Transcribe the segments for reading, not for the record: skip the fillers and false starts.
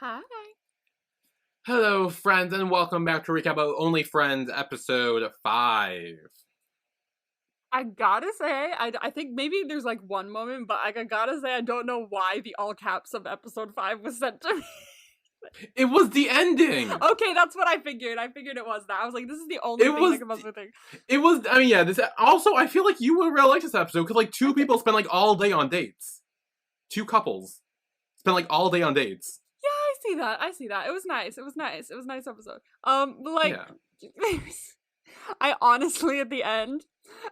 Hi. Hello, friends, and welcome back to recap of Only Friends episode 5. I gotta say, I think maybe there's like one moment, but I gotta say, I don't know why the all caps of episode 5 was sent to me. It was the ending! Okay, that's what I figured. I figured it was that. I was like, this is the only thing that could possibly think. It was, I mean, yeah, this, also, I feel like you would really like this episode, because, like, two people spend, like, all day on dates. Two couples spend, like, all day on dates. Yeah, I see that. I see that. It was nice. It was nice. It was a nice episode. But like, Yeah. I honestly, at the end,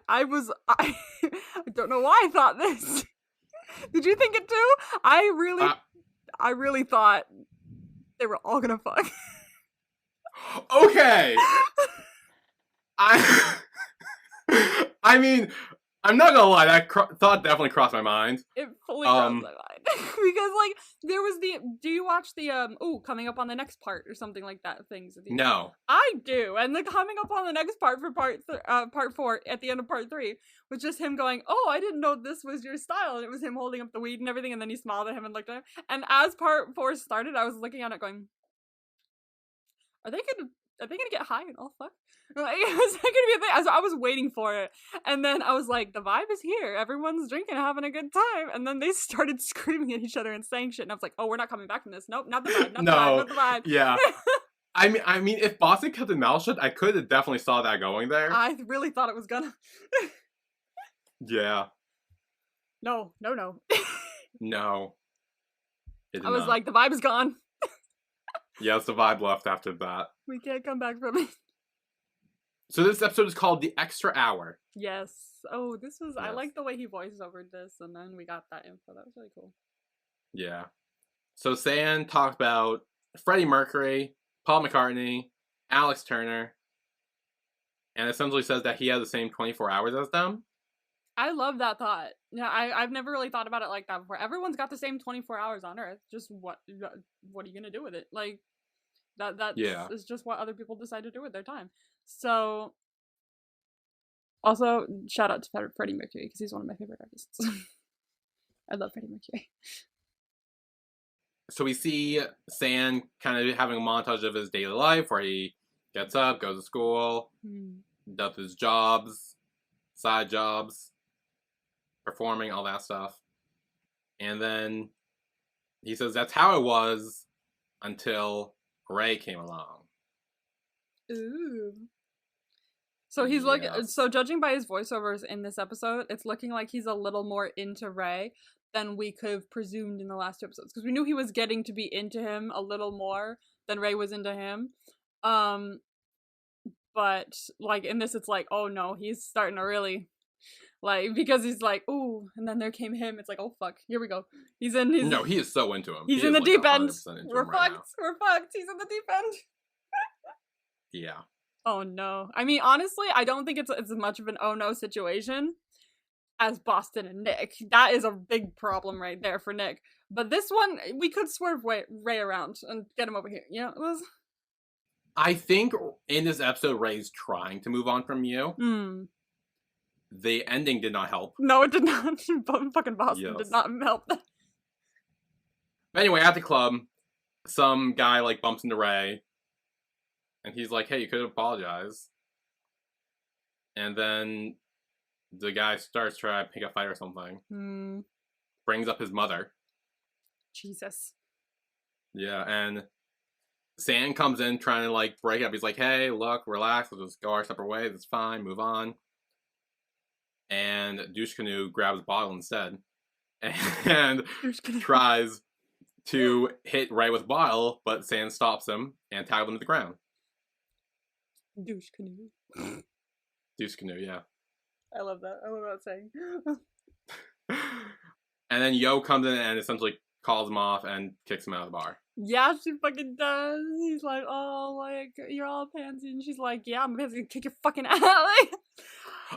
I don't know why I thought this. Did you think it too? I really thought they were all gonna fuck. Okay! I mean, I'm not gonna lie, that thought definitely crossed my mind. It fully crossed my mind. Because, like, there was do you watch the, coming up on the next part or something like that, things? No. I do, and the coming up on the next part for part 4, at the end of part 3, was just him going, oh, I didn't know this was your style, and it was him holding up the weed and everything, and then he smiled at him and looked at him, and as part 4 started, I was looking at it going, are they gonna get high and all fuck? Like, is that gonna be a thing? I was waiting for it, and then I was like, the vibe is here. Everyone's drinking, having a good time, and then they started screaming at each other and saying shit, and I was like, oh, we're not coming back from this. Nope, not the vibe. Not the vibe. Not the vibe. Yeah. I mean, if Boston kept his mouth shut, I could have definitely saw that going there. I really thought it was gonna. Yeah. No. No. I was like, the vibe is gone. Yes, the vibe left after that. We can't come back from it. So this episode is called The Extra Hour. Yes. Oh, this was... Yes. I like the way he voices over this, and then we got that info. That was really cool. Yeah. So Sand talked about Freddie Mercury, Paul McCartney, Alex Turner, and essentially says that he has the same 24 hours as them. I love that thought. Yeah, I've never really thought about it like that before. Everyone's got the same 24 hours on Earth. Just what are you gonna do with it? Like, that is just what other people decide to do with their time. So, also, shout out to Freddie Mercury, because he's one of my favorite artists. I love Freddie Mercury. So we see Sand kind of having a montage of his daily life, where he gets up, goes to school, does his jobs, side jobs, performing, all that stuff. And then he says that's how it was until Ray came along. Ooh. So he's looking. So judging by his voiceovers in this episode, it's looking like he's a little more into Ray than we could have presumed in the last 2 episodes, because we knew he was getting to be into him a little more than Ray was into him. But like in this, it's like, oh no, he's starting to really, like, because he's like, ooh, and then there came him. It's like, oh fuck, here we go. He's in his. No, he is so into him. He's in the deep end. We're fucked. We're fucked. He's in the deep end. Yeah. Oh no. I mean, honestly, I don't think it's as much of an oh no situation as Boston and Nick. That is a big problem right there for Nick. But this one, we could swerve Ray around and get him over here. You know, it was. I think in this episode, Ray's trying to move on from you. The ending did not help. No, it did not. Fucking Boston did not help that. Anyway, at the club, some guy, like, bumps into Ray. And he's like, hey, you could apologize. And then the guy starts trying to pick a fight or something. Brings up his mother. Jesus. Yeah, and Sand comes in trying to, like, break up. He's like, hey, look, relax. We'll just go our separate ways. It's fine. Move on. And Douche Canoe grabs a bottle instead. And tries to hit Ray with a bottle, but Sand stops him and tackles him to the ground. Douche Canoe. Douche Canoe, yeah. I love that. I love that saying. And then Yo comes in and essentially calls him off and kicks him out of the bar. Yeah, she fucking does. He's like, oh, like, you're all pansy. And she's like, yeah, I'm gonna kick your fucking ass. Like,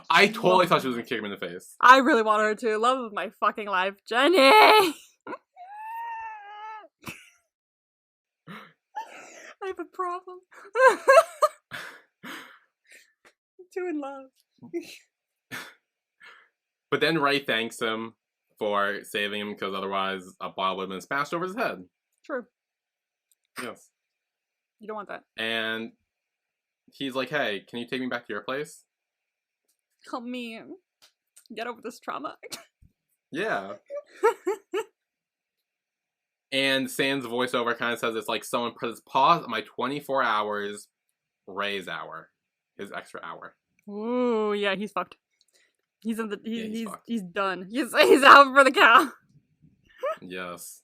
I totally thought she was gonna kick him in the face. I really wanted her to. Love of my fucking life. Jenny! I have a problem. I'm too in love. But then Ray thanks him for saving him, because otherwise a bottle would have been smashed over his head. True. Yes. You don't want that. And he's like, hey, can you take me back to your place? Help me get over this trauma. Yeah. And Sand's voiceover kind of says it's like someone puts pause on my 24 hours Ray's hour. His extra hour. Ooh, yeah, he's fucked. He's in the he's done. He's out for the count. Yes.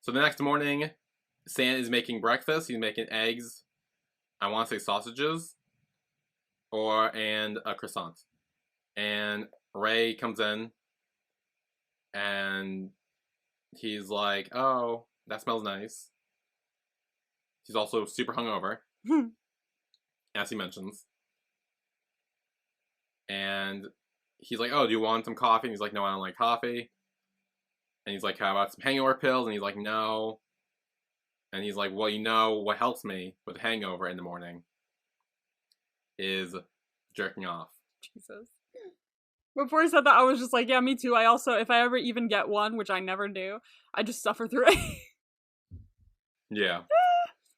So the next morning, Sand is making breakfast. He's making eggs. I want to say sausages. And a croissant. And Ray comes in. And he's like, oh, that smells nice. He's also super hungover. As he mentions. And he's like, oh, do you want some coffee? And he's like, no, I don't like coffee. And he's like, how about some hangover pills? And he's like, no. And he's like, well, you know what helps me with a hangover in the morning is jerking off. Jesus. Before he said that, I was just like, yeah, me too. I also, if I ever even get one, which I never do, I just suffer through it. Yeah.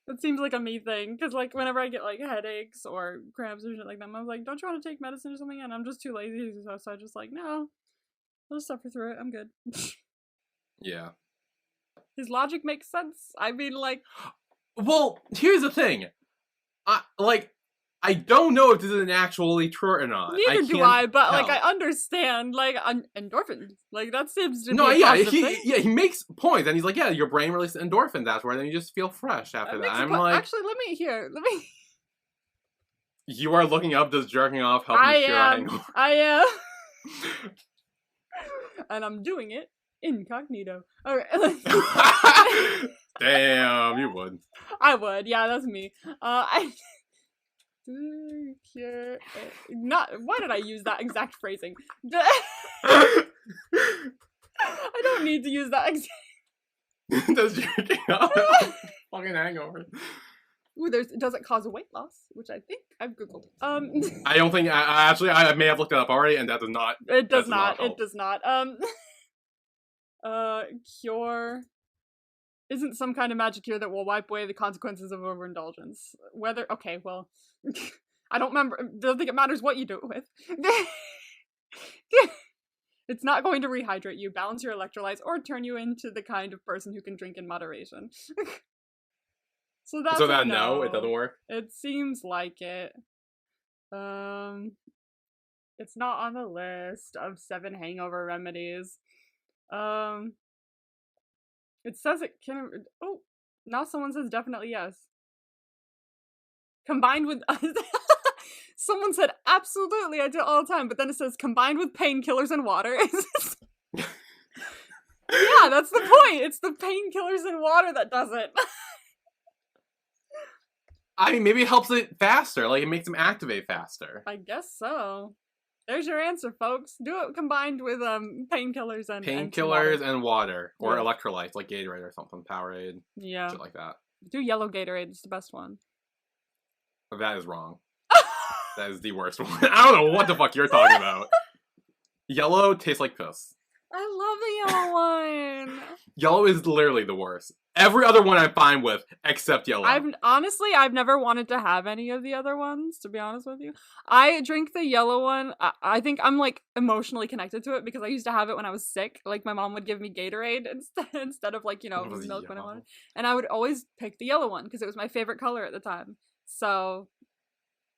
It seems like a me thing, because like whenever I get like headaches or cramps or shit like that, I was like, don't you want to take medicine or something? And I'm just too lazy, so I just like, no, I'll just suffer through it. I'm good. Yeah. His logic makes sense. I mean, like, well, here's the thing. I don't know if this is actually true or not. Neither do I, but like I understand, like endorphins, like that seems to be a positive thing. He makes points, and he's like, yeah, your brain releases endorphins afterward, and you just feel fresh after that. I'm like, actually, let me. You are looking up, does jerking off help you cure a hangover? I am, and I'm doing it incognito. Okay. Damn, you would. I would, yeah, that's me. Cure. Not. Why did I use that exact phrasing? I don't need to use that exact. Does jerking off fucking hangover? Ooh, does it cause a weight loss? Which I think I've googled. I don't think. I may have looked it up already, and that does not. It does not. It does not. Cure isn't some kind of magic cure that will wipe away the consequences of overindulgence. Whether, okay, well, I don't think it matters what you do it with. It's not going to rehydrate you, balance your electrolytes, or turn you into the kind of person who can drink in moderation. So that's no, it doesn't work? It seems like it. It's not on the list of 7 hangover remedies. It says it can. Oh, now someone says definitely yes. Combined with. Someone said absolutely, I do it all the time, but then it says combined with painkillers and water. Yeah, that's the point. It's the painkillers and water that does it. I mean, maybe it helps it faster. Like, it makes them activate faster. I guess so. There's your answer, folks. Do it combined with painkillers and water. Or electrolytes, like Gatorade or something, Powerade. Yeah. Shit like that. Do yellow Gatorade. It's the best one. That is wrong. That is the worst one. I don't know what the fuck you're talking about. Yellow tastes like piss. I love the yellow one. Yellow is literally the worst. Every other one I'm fine with, except yellow. I've never wanted to have any of the other ones, to be honest with you. I drink the yellow one. I think I'm, like, emotionally connected to it because I used to have it when I was sick. Like, my mom would give me Gatorade instead of, like, milk when I wanted. And I would always pick the yellow one because it was my favorite color at the time. So,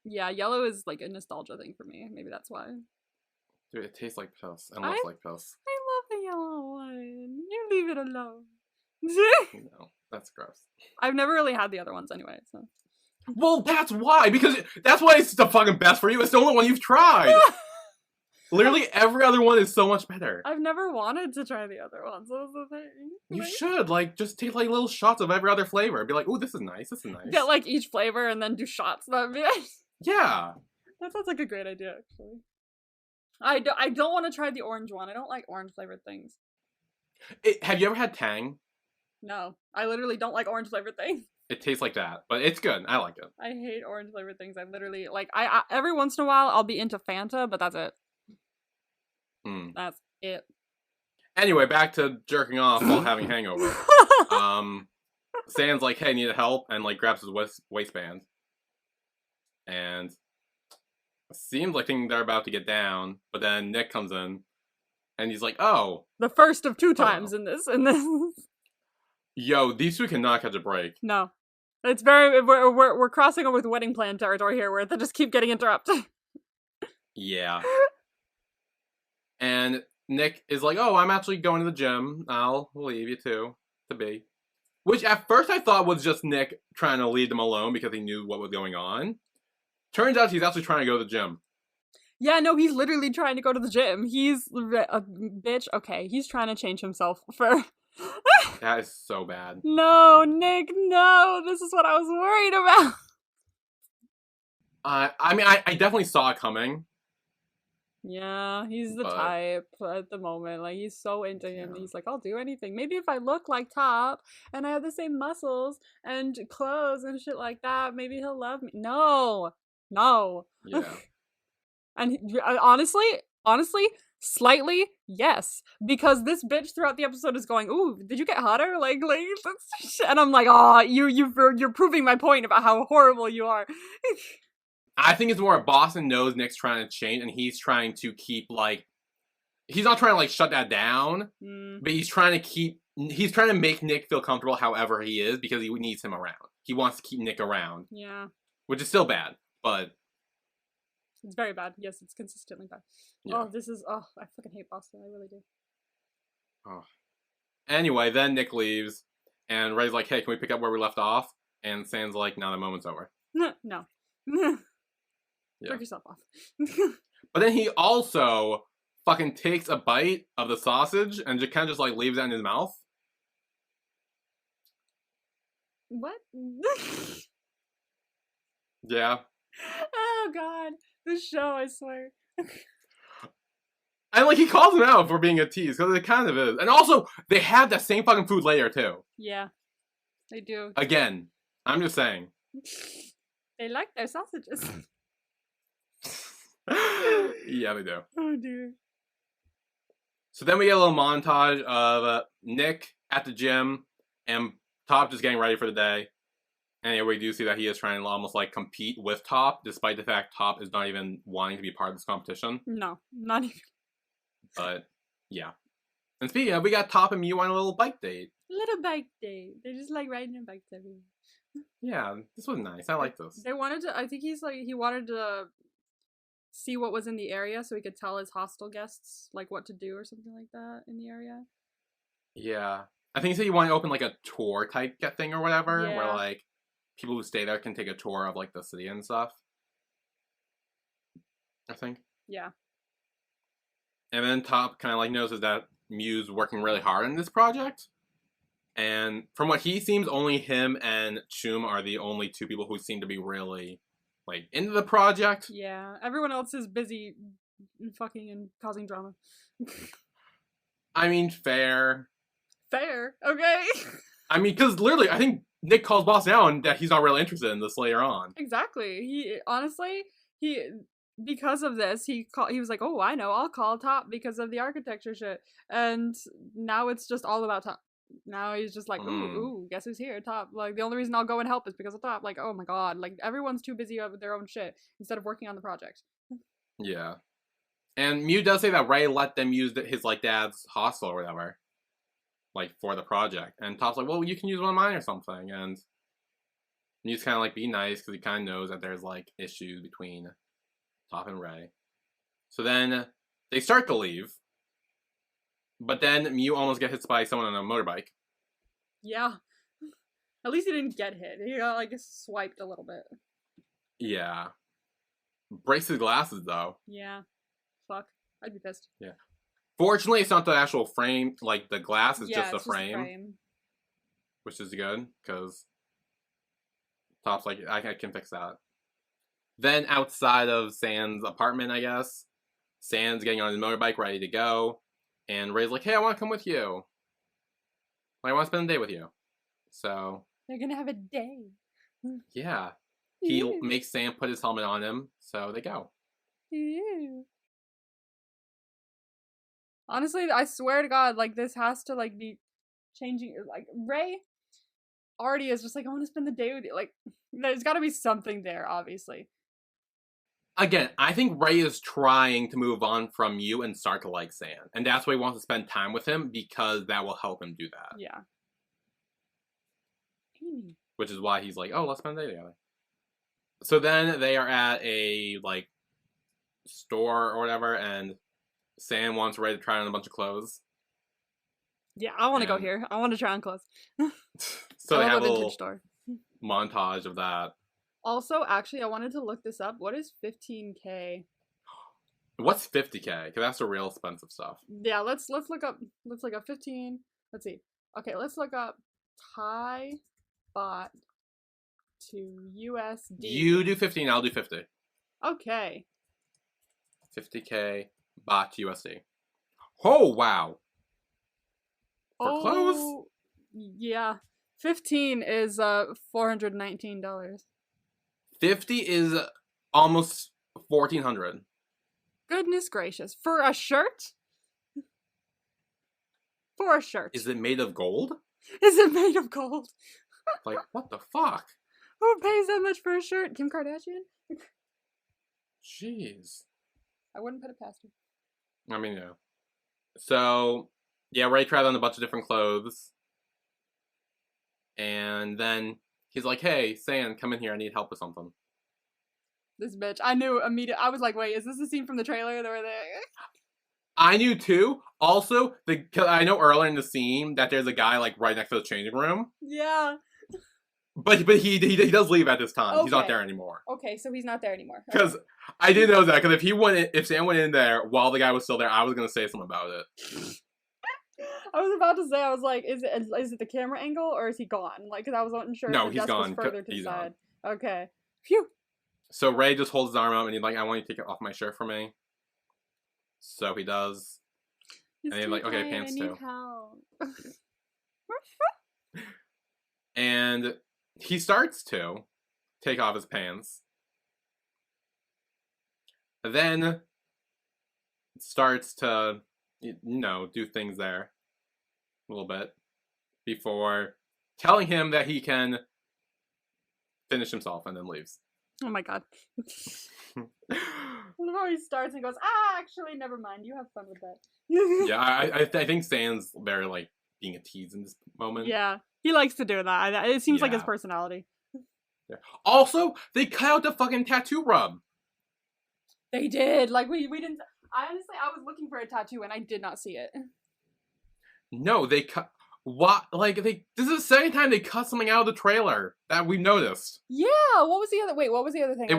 yeah, yellow is, like, a nostalgia thing for me. Maybe that's why. Dude, it tastes like piss and looks like piss. I love the yellow one. You leave it alone. No, that's gross. I've never really had the other ones anyway, so. Well, that's why, because that's why it's the fucking best for you. It's the only one you've tried. Literally every other one is so much better. I've never wanted to try the other ones. That was the thing. You should, like, just take, like, little shots of every other flavor. And be like, ooh, this is nice, this is nice. Get, like, each flavor and then do shots. That'd be nice. Yeah. That sounds like a great idea, actually. I don't want to try the orange one. I don't like orange flavored things. Have you ever had Tang? No. I literally don't like orange flavored things. It tastes like that, but it's good. I like it. I hate orange flavored things. I literally, like, I every once in a while, I'll be into Fanta, but that's it. That's it. Anyway, back to jerking off while having hangover. Sand's like, hey, need help? And like grabs his waistband. And it seems like they're about to get down, but then Nick comes in and he's like, oh, The first of two hello. times in this. Yo, these two cannot catch a break. No. It's very, we're crossing over with wedding plan territory here where they just keep getting interrupted. Yeah. And Nick is like, oh, I'm actually going to the gym. I'll leave you two to be. Which at first I thought was just Nick trying to leave them alone because he knew what was going on. Turns out he's actually trying to go to the gym. Yeah, no, he's literally trying to go to the gym. He's a bitch. Okay, he's trying to change himself for... That is so bad. No, Nick, no. This is what I was worried about. I mean, I definitely saw it coming. Yeah, he's the type at the moment. Like, he's so into him. Yeah. He's like, I'll do anything. Maybe if I look like Top and I have the same muscles and clothes and shit like that, maybe he'll love me. No. Yeah. And honestly, slightly, yes. Because this bitch throughout the episode is going, ooh, did you get hotter? Like, and I'm like, oh, you're proving my point about how horrible you are. I think it's more Boston knows Nick's trying to change, and he's trying to keep, like... He's not trying to, like, shut that down, but he's trying to make Nick feel comfortable however he is, because he needs him around. He wants to keep Nick around. Yeah. Which is still bad, but... It's very bad. Yes, it's consistently bad. Yeah. Oh, I fucking hate Boston. I really do. Oh. Anyway, then Nick leaves, and Ray's like, hey, can we pick up where we left off? And Sam's like, no, the moment's over. No. Jerk yourself off. But then he also fucking takes a bite of the sausage and just kind of just like leaves it in his mouth. What? Yeah. Oh god. This show, I swear. And like he calls him out for being a tease, because it kind of is. And also, they have that same fucking food later too. Yeah. They do. Again, I'm just saying. They like their sausages. Yeah, they do. Oh dear. So then we get a little montage of Nick at the gym and Top just getting ready for the day. And we do see that he is trying to almost like compete with Top, despite the fact Top is not even wanting to be part of this competition. No, not even. But yeah. And speaking of, we got Top and Mew on a little bike date. Little bike date. They just like riding their bikes everywhere. Yeah, this was nice. I like this. They wanted to. I think he wanted to see what was in the area so he could tell his hostel guests like what to do or something like that in the area. Yeah. I think he said you want to open like a tour type thing or whatever, Yeah. where like people who stay there can take a tour of like the city and stuff. I think. Yeah. And then Top kind of like notices that Mew's working really hard on this project. And from what he seems, only him and Chum are the only two people who seem to be really like into the project. Yeah. Everyone else is busy fucking and causing drama. I mean, fair. Fair. Okay. I mean, because literally, I think Nick calls Boss out that he's not really interested in this later on. Exactly. He honestly, because of this, he was like, oh, I know, I'll call Top because of the architecture shit. And now it's just all about Top. Now he's just like, ooh, guess who's here? Top. Like, the only reason I'll go and help is because of Top. Like, oh my god. Like, everyone's too busy with their own shit instead of working on the project. Yeah. And Mew does say that Ray let them use his, like, dad's hostel or whatever. Like, for the project. And Top's like, well, you can use one of mine or something. And Mew's kind of like, be nice, because he kind of knows that there's, like, issues between Top and Ray. So then they start to leave. But then Mew almost gets hit by someone on a motorbike. Yeah. At least he didn't get hit. He got, like, swiped a little bit. Yeah. Breaks his glasses, though. Yeah. Fuck. I'd be pissed. Yeah. Fortunately, it's not the actual frame. Like, the glass is just the frame. Just a frame. Which is good, because Top's like, I can fix that. Then outside of Sand's apartment, I guess, Sand's getting on his motorbike, ready to go. And Ray's like, hey, I want to come with you. I want to spend a day with you. So... They're gonna have a day. Yeah. He makes Sam put his helmet on him, so they go. Ew. Honestly, I swear to God, like, this has to, like, be changing. Like, Ray Artie is just like, I want to spend the day with you. Like, there's got to be something there, obviously. Again, I think Ray is trying to move on from you and start to like Sand. And that's why he wants to spend time with him, because that will help him do that. Yeah. Amy. Which is why he's like, oh, let's spend the day together. So then they are at a, like, store or whatever, and Sand wants Ray to try on a bunch of clothes. Yeah, I want to go here. I want to try on clothes. So they have a vintage little store. montage of that. Also, actually, I wanted to look this up. What is 15K? What's 50K? Because that's the real expensive stuff. Yeah, let's look up. Let's look up 15. Let's see. Okay, let's look up Thai baht to USD. You do 15, I'll do 50. Okay. 50K baht to USD. Oh, wow. For clothes? Yeah. 15 is $419. 50 is almost 1,400. Goodness gracious. For a shirt? For a shirt. Is it made of gold? Is it made of gold? Like, what the fuck? Who pays that much for a shirt? Kim Kardashian? Jeez. I wouldn't put it past her. I mean, yeah. So, yeah, Ray tried on a bunch of different clothes. And then he's like, hey, Sand, come in here. I need help with something. This bitch. I knew immediately. I was like, wait, is this the scene from the trailer? They were there. I knew too. Also, cause I know earlier in the scene that there's a guy like right next to the changing room. Yeah. But he does leave at this time. Okay. He's not there anymore. Okay, so he's not there anymore. Because I didn't know that. Because if Sam went in there while the guy was still there, I was gonna say something about it. I was about to say, I was like, is it the camera angle or is he gone? Like, because I wasn't sure. No, if the he's desk was gone. Further to he's the side. gone. Okay. Phew. So Ray just holds his arm out and he's like, I want you to take off my shirt for me. So he does. And he's like, okay, pants too. And he starts to take off his pants. Then starts to, do things there a little bit before telling him that he can finish himself and then leaves. Oh my god. Before he starts and goes, actually, never mind. You have fun with that. Yeah, I think Stan's very, like, being a tease in this moment. Yeah, he likes to do that. It seems like his personality. Yeah. Also, they cut out the fucking tattoo rub. They did. Like, we didn't... I was looking for a tattoo and I did not see it. No, they cut... What? Like, this is the second time they cut something out of the trailer that we've noticed. Yeah, what was the other... Wait, what was the other thing? It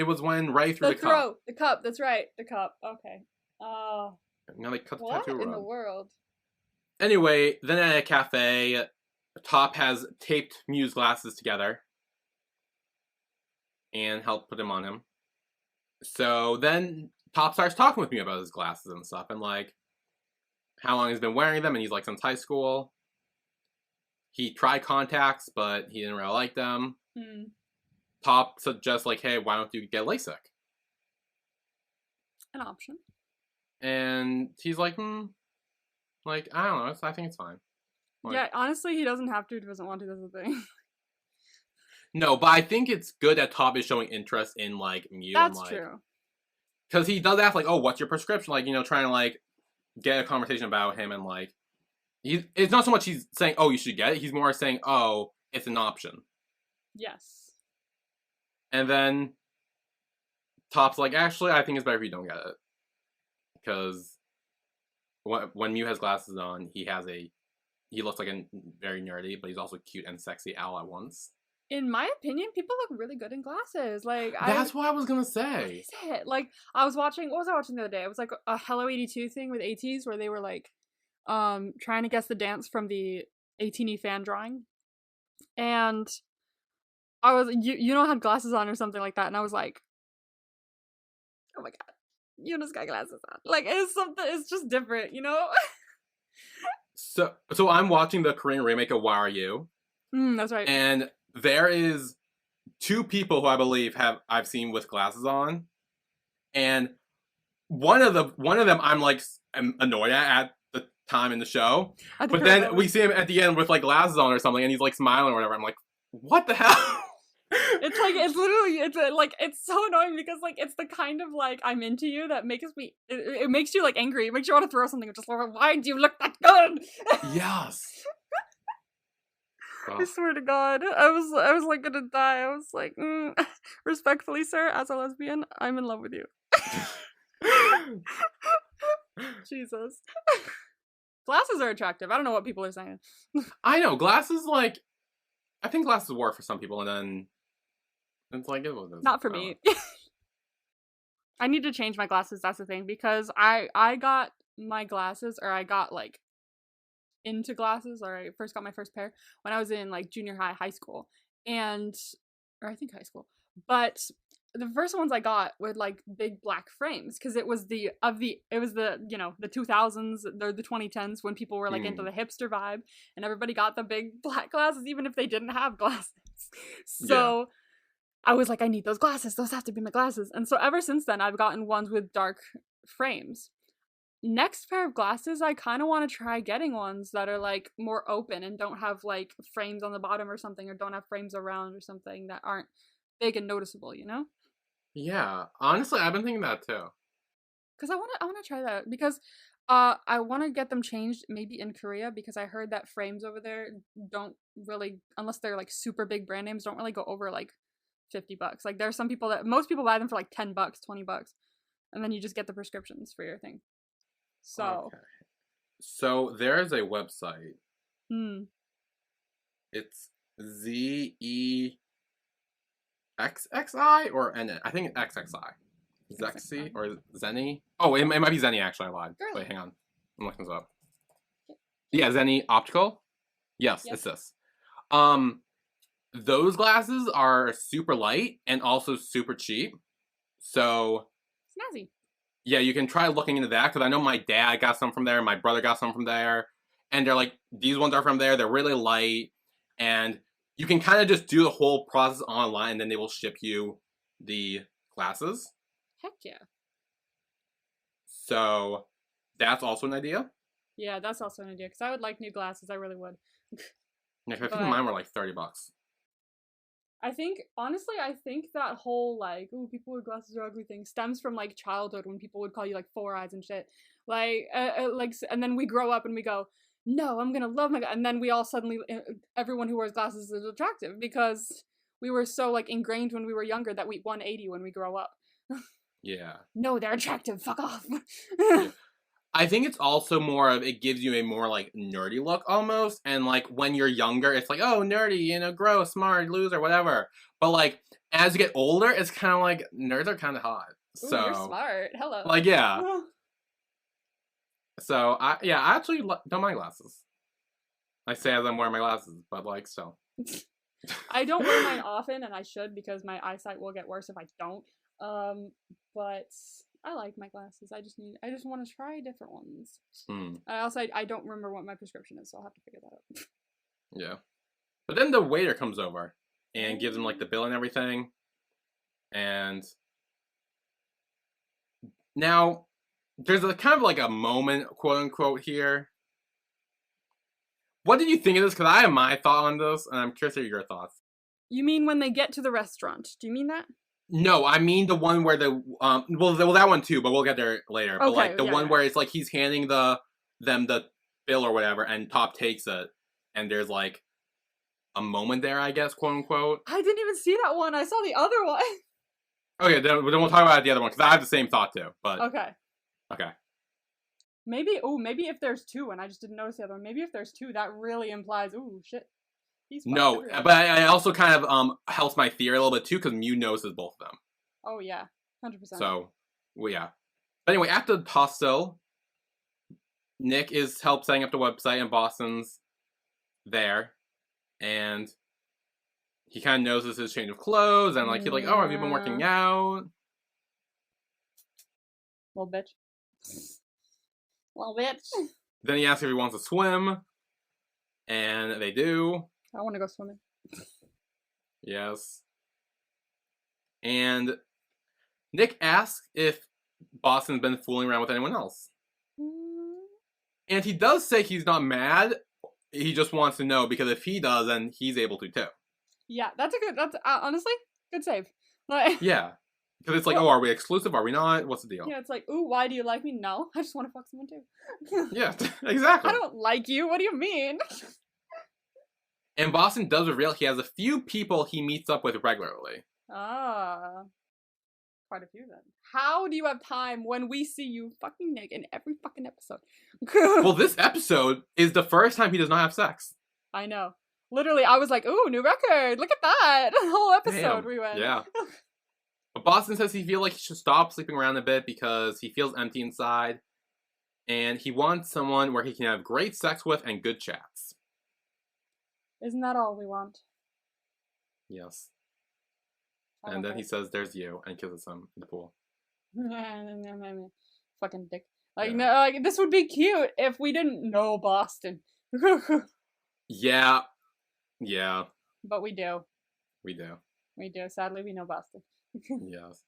was when Ray threw the cup. The cup, that's right. The cup, okay. Now they cut the tattoo rub. What in the world? Anyway, then at a cafe, Top has taped Mew's glasses together and helped put them on him. So then Top starts talking with Mew about his glasses and stuff, and like how long he's been wearing them, and he's like since high school. He tried contacts, but he didn't really like them. Top suggests like, hey, why don't you get LASIK? An option. And he's like, like, I don't know, I think it's fine. Like, yeah, honestly, he doesn't have to if he doesn't want to, that's the thing. No, but I think it's good that Top is showing interest in, like, Mew. That's and, like, true. Because he does ask, like, oh, what's your prescription? Like, trying to, like, get a conversation about him and, like, it's not so much he's saying, oh, you should get it. He's more saying, oh, it's an option. Yes. And then Top's like, actually, I think it's better if you don't get it. Because when Mew has glasses on, he looks like a very nerdy, but he's also cute and sexy all at once. In my opinion, people look really good in glasses. Like that's what I was gonna say. What is it? Like, I was watching. What was I watching the other day? It was like a Hello 82 thing with ATs where they were like, trying to guess the dance from the 18E fan drawing, and I was Yuno had glasses on or something like that, and I was like, oh my god, Yuno's got glasses on. Like, it's something. It's just different, So I'm watching the Korean remake of Why Are You? That's right. And there is 2 people who I believe I've seen with glasses on, and one of them I'm like annoyed at time in the show. I think But I then remember. we see him at the end with like glasses on or something, and he's like smiling or whatever. I'm like, what the hell? It's like it's literally like it's so annoying because like it's the kind of like I'm into you that makes me it makes you like angry. It makes you want to throw something. Just like, why do you look that good? Yes. I swear to God, I was like gonna die. I was like, respectfully, sir, as a lesbian, I'm in love with you. Jesus. Glasses are attractive. I don't know what people are saying. I know glasses. Like, I think glasses work for some people, and then it's like it was Not for me. I need to change my glasses. That's the thing because I got my glasses, or I got like into glasses, or I first got my first pair when I was in like junior high school, and or I think high school. But the first ones I got were like big black frames because it was the 2000s or the 2010s when people were like into the hipster vibe, and everybody got the big black glasses even if they didn't have glasses. So Yeah. I was like, I need those glasses. Those have to be my glasses. And so ever since then, I've gotten ones with dark frames. Next pair of glasses, I kind of want to try getting ones that are like more open and don't have like frames on the bottom or something, or don't have frames around or something that aren't big and noticeable, you know? Yeah. Honestly, I've been thinking that too. Because I want to try that because I want to get them changed maybe in Korea because I heard that frames over there don't really, unless they're like super big brand names, don't really go over like $50. Like there are some people that most people buy them for like $10, $20, and then you just get the prescriptions for your thing. So, Okay. So there's a website. It's ZEXXI or N. I think XXI. Zexi or Zenny. Oh, it might be Zenny actually. I lied. Girl. Wait, hang on. I'm looking this up. Yeah, Zenny Optical. Yes, Yep. it's this. Those glasses are super light and also super cheap. So Snazzy. yeah, you can try looking into that because I know my dad got some from there, my brother got some from there, and they're like, these ones are from there. They're really light, and you can kind of just do the whole process online, and then they will ship you the glasses. Heck yeah. So that's also an idea. Yeah, that's also an idea because I would like new glasses. I really would. Yeah, 'cause I think But mine were like $30. I think honestly, I think that whole like, ooh, people with glasses are ugly thing stems from like childhood when people would call you like four eyes and shit. Like, and then we grow up and we go, no, I'm gonna love my. And then we all suddenly, everyone who wears glasses is attractive because we were so like ingrained when we were younger that we 180 when we grow up. Yeah. No, they're attractive. Fuck off. Yeah. I think it's also more of it gives you a more like nerdy look almost, and like when you're younger, it's like oh nerdy, you know, gross, smart, loser, whatever. But like as you get older, it's kind of like nerds are kind of hot. Ooh, So you're smart. Hello. like yeah. So I actually don't mind glasses. I say as I'm wearing my glasses, but like still. I don't wear mine often, and I should because my eyesight will get worse if I don't. But I like my glasses. I just want to try different ones. I don't remember what my prescription is, so I'll have to figure that out. Yeah. But then the waiter comes over and gives him like the bill and everything. And now there's a kind of like a moment, quote unquote, here. What did you think of this? Because I have my thought on this, and I'm curious to hear your thoughts. You mean when they get to the restaurant? Do you mean that? No, I mean the one where the well that one too, but we'll get there later. But like the one where it's like he's handing them the bill or whatever, and Top takes it, and there's like a moment there, I guess, quote unquote. I didn't even see that one. I saw the other one. Okay, then we'll talk about the other one because I have the same thought too. But okay. Maybe if there's two, and I just didn't notice the other one. Maybe if there's two, that really implies ooh shit. No, but I also kind of helps my theory a little bit too because Mew notices both of them. Oh yeah, 100%. So, well, yeah. But anyway, after the hostel, Nick is help setting up the website, and Boston's there, and he kind of notices his change of clothes, and like he's like, "Oh, have you been working out?" Little bitch. Little bitch. Then he asks if he wants to swim, and they do. I want to go swimming. Yes. And Nick asks if Boston's been fooling around with anyone else. And he does say he's not mad. He just wants to know, because if he does, then he's able to too. Yeah, that's honestly, good save. Like, Yeah. Because it's like, well, oh, are we exclusive? Are we not? What's the deal? yeah, it's like, ooh, why do you like me? No, I just want to fuck someone too. Yeah, exactly. I don't like you. What do you mean? And Boston does reveal he has a few people he meets up with regularly. Ah, quite a few then. How do you have time when we see you fucking Nick in every fucking episode? Well, this episode is the first time he does not have sex. I know. Literally, I was like, ooh, new record. Look at that. The whole episode Damn. we went. Yeah. But Boston says he feels like he should stop sleeping around a bit because he feels empty inside. And he wants someone where he can have great sex with and good chats. Isn't that all we want? Yes. And then he says, there's you, and kisses him in the pool. Fucking dick. Like, Yeah. no, like, this would be cute if we didn't know Boston. Yeah. Yeah. But we do. We do. We do. Sadly, we know Boston. Yes.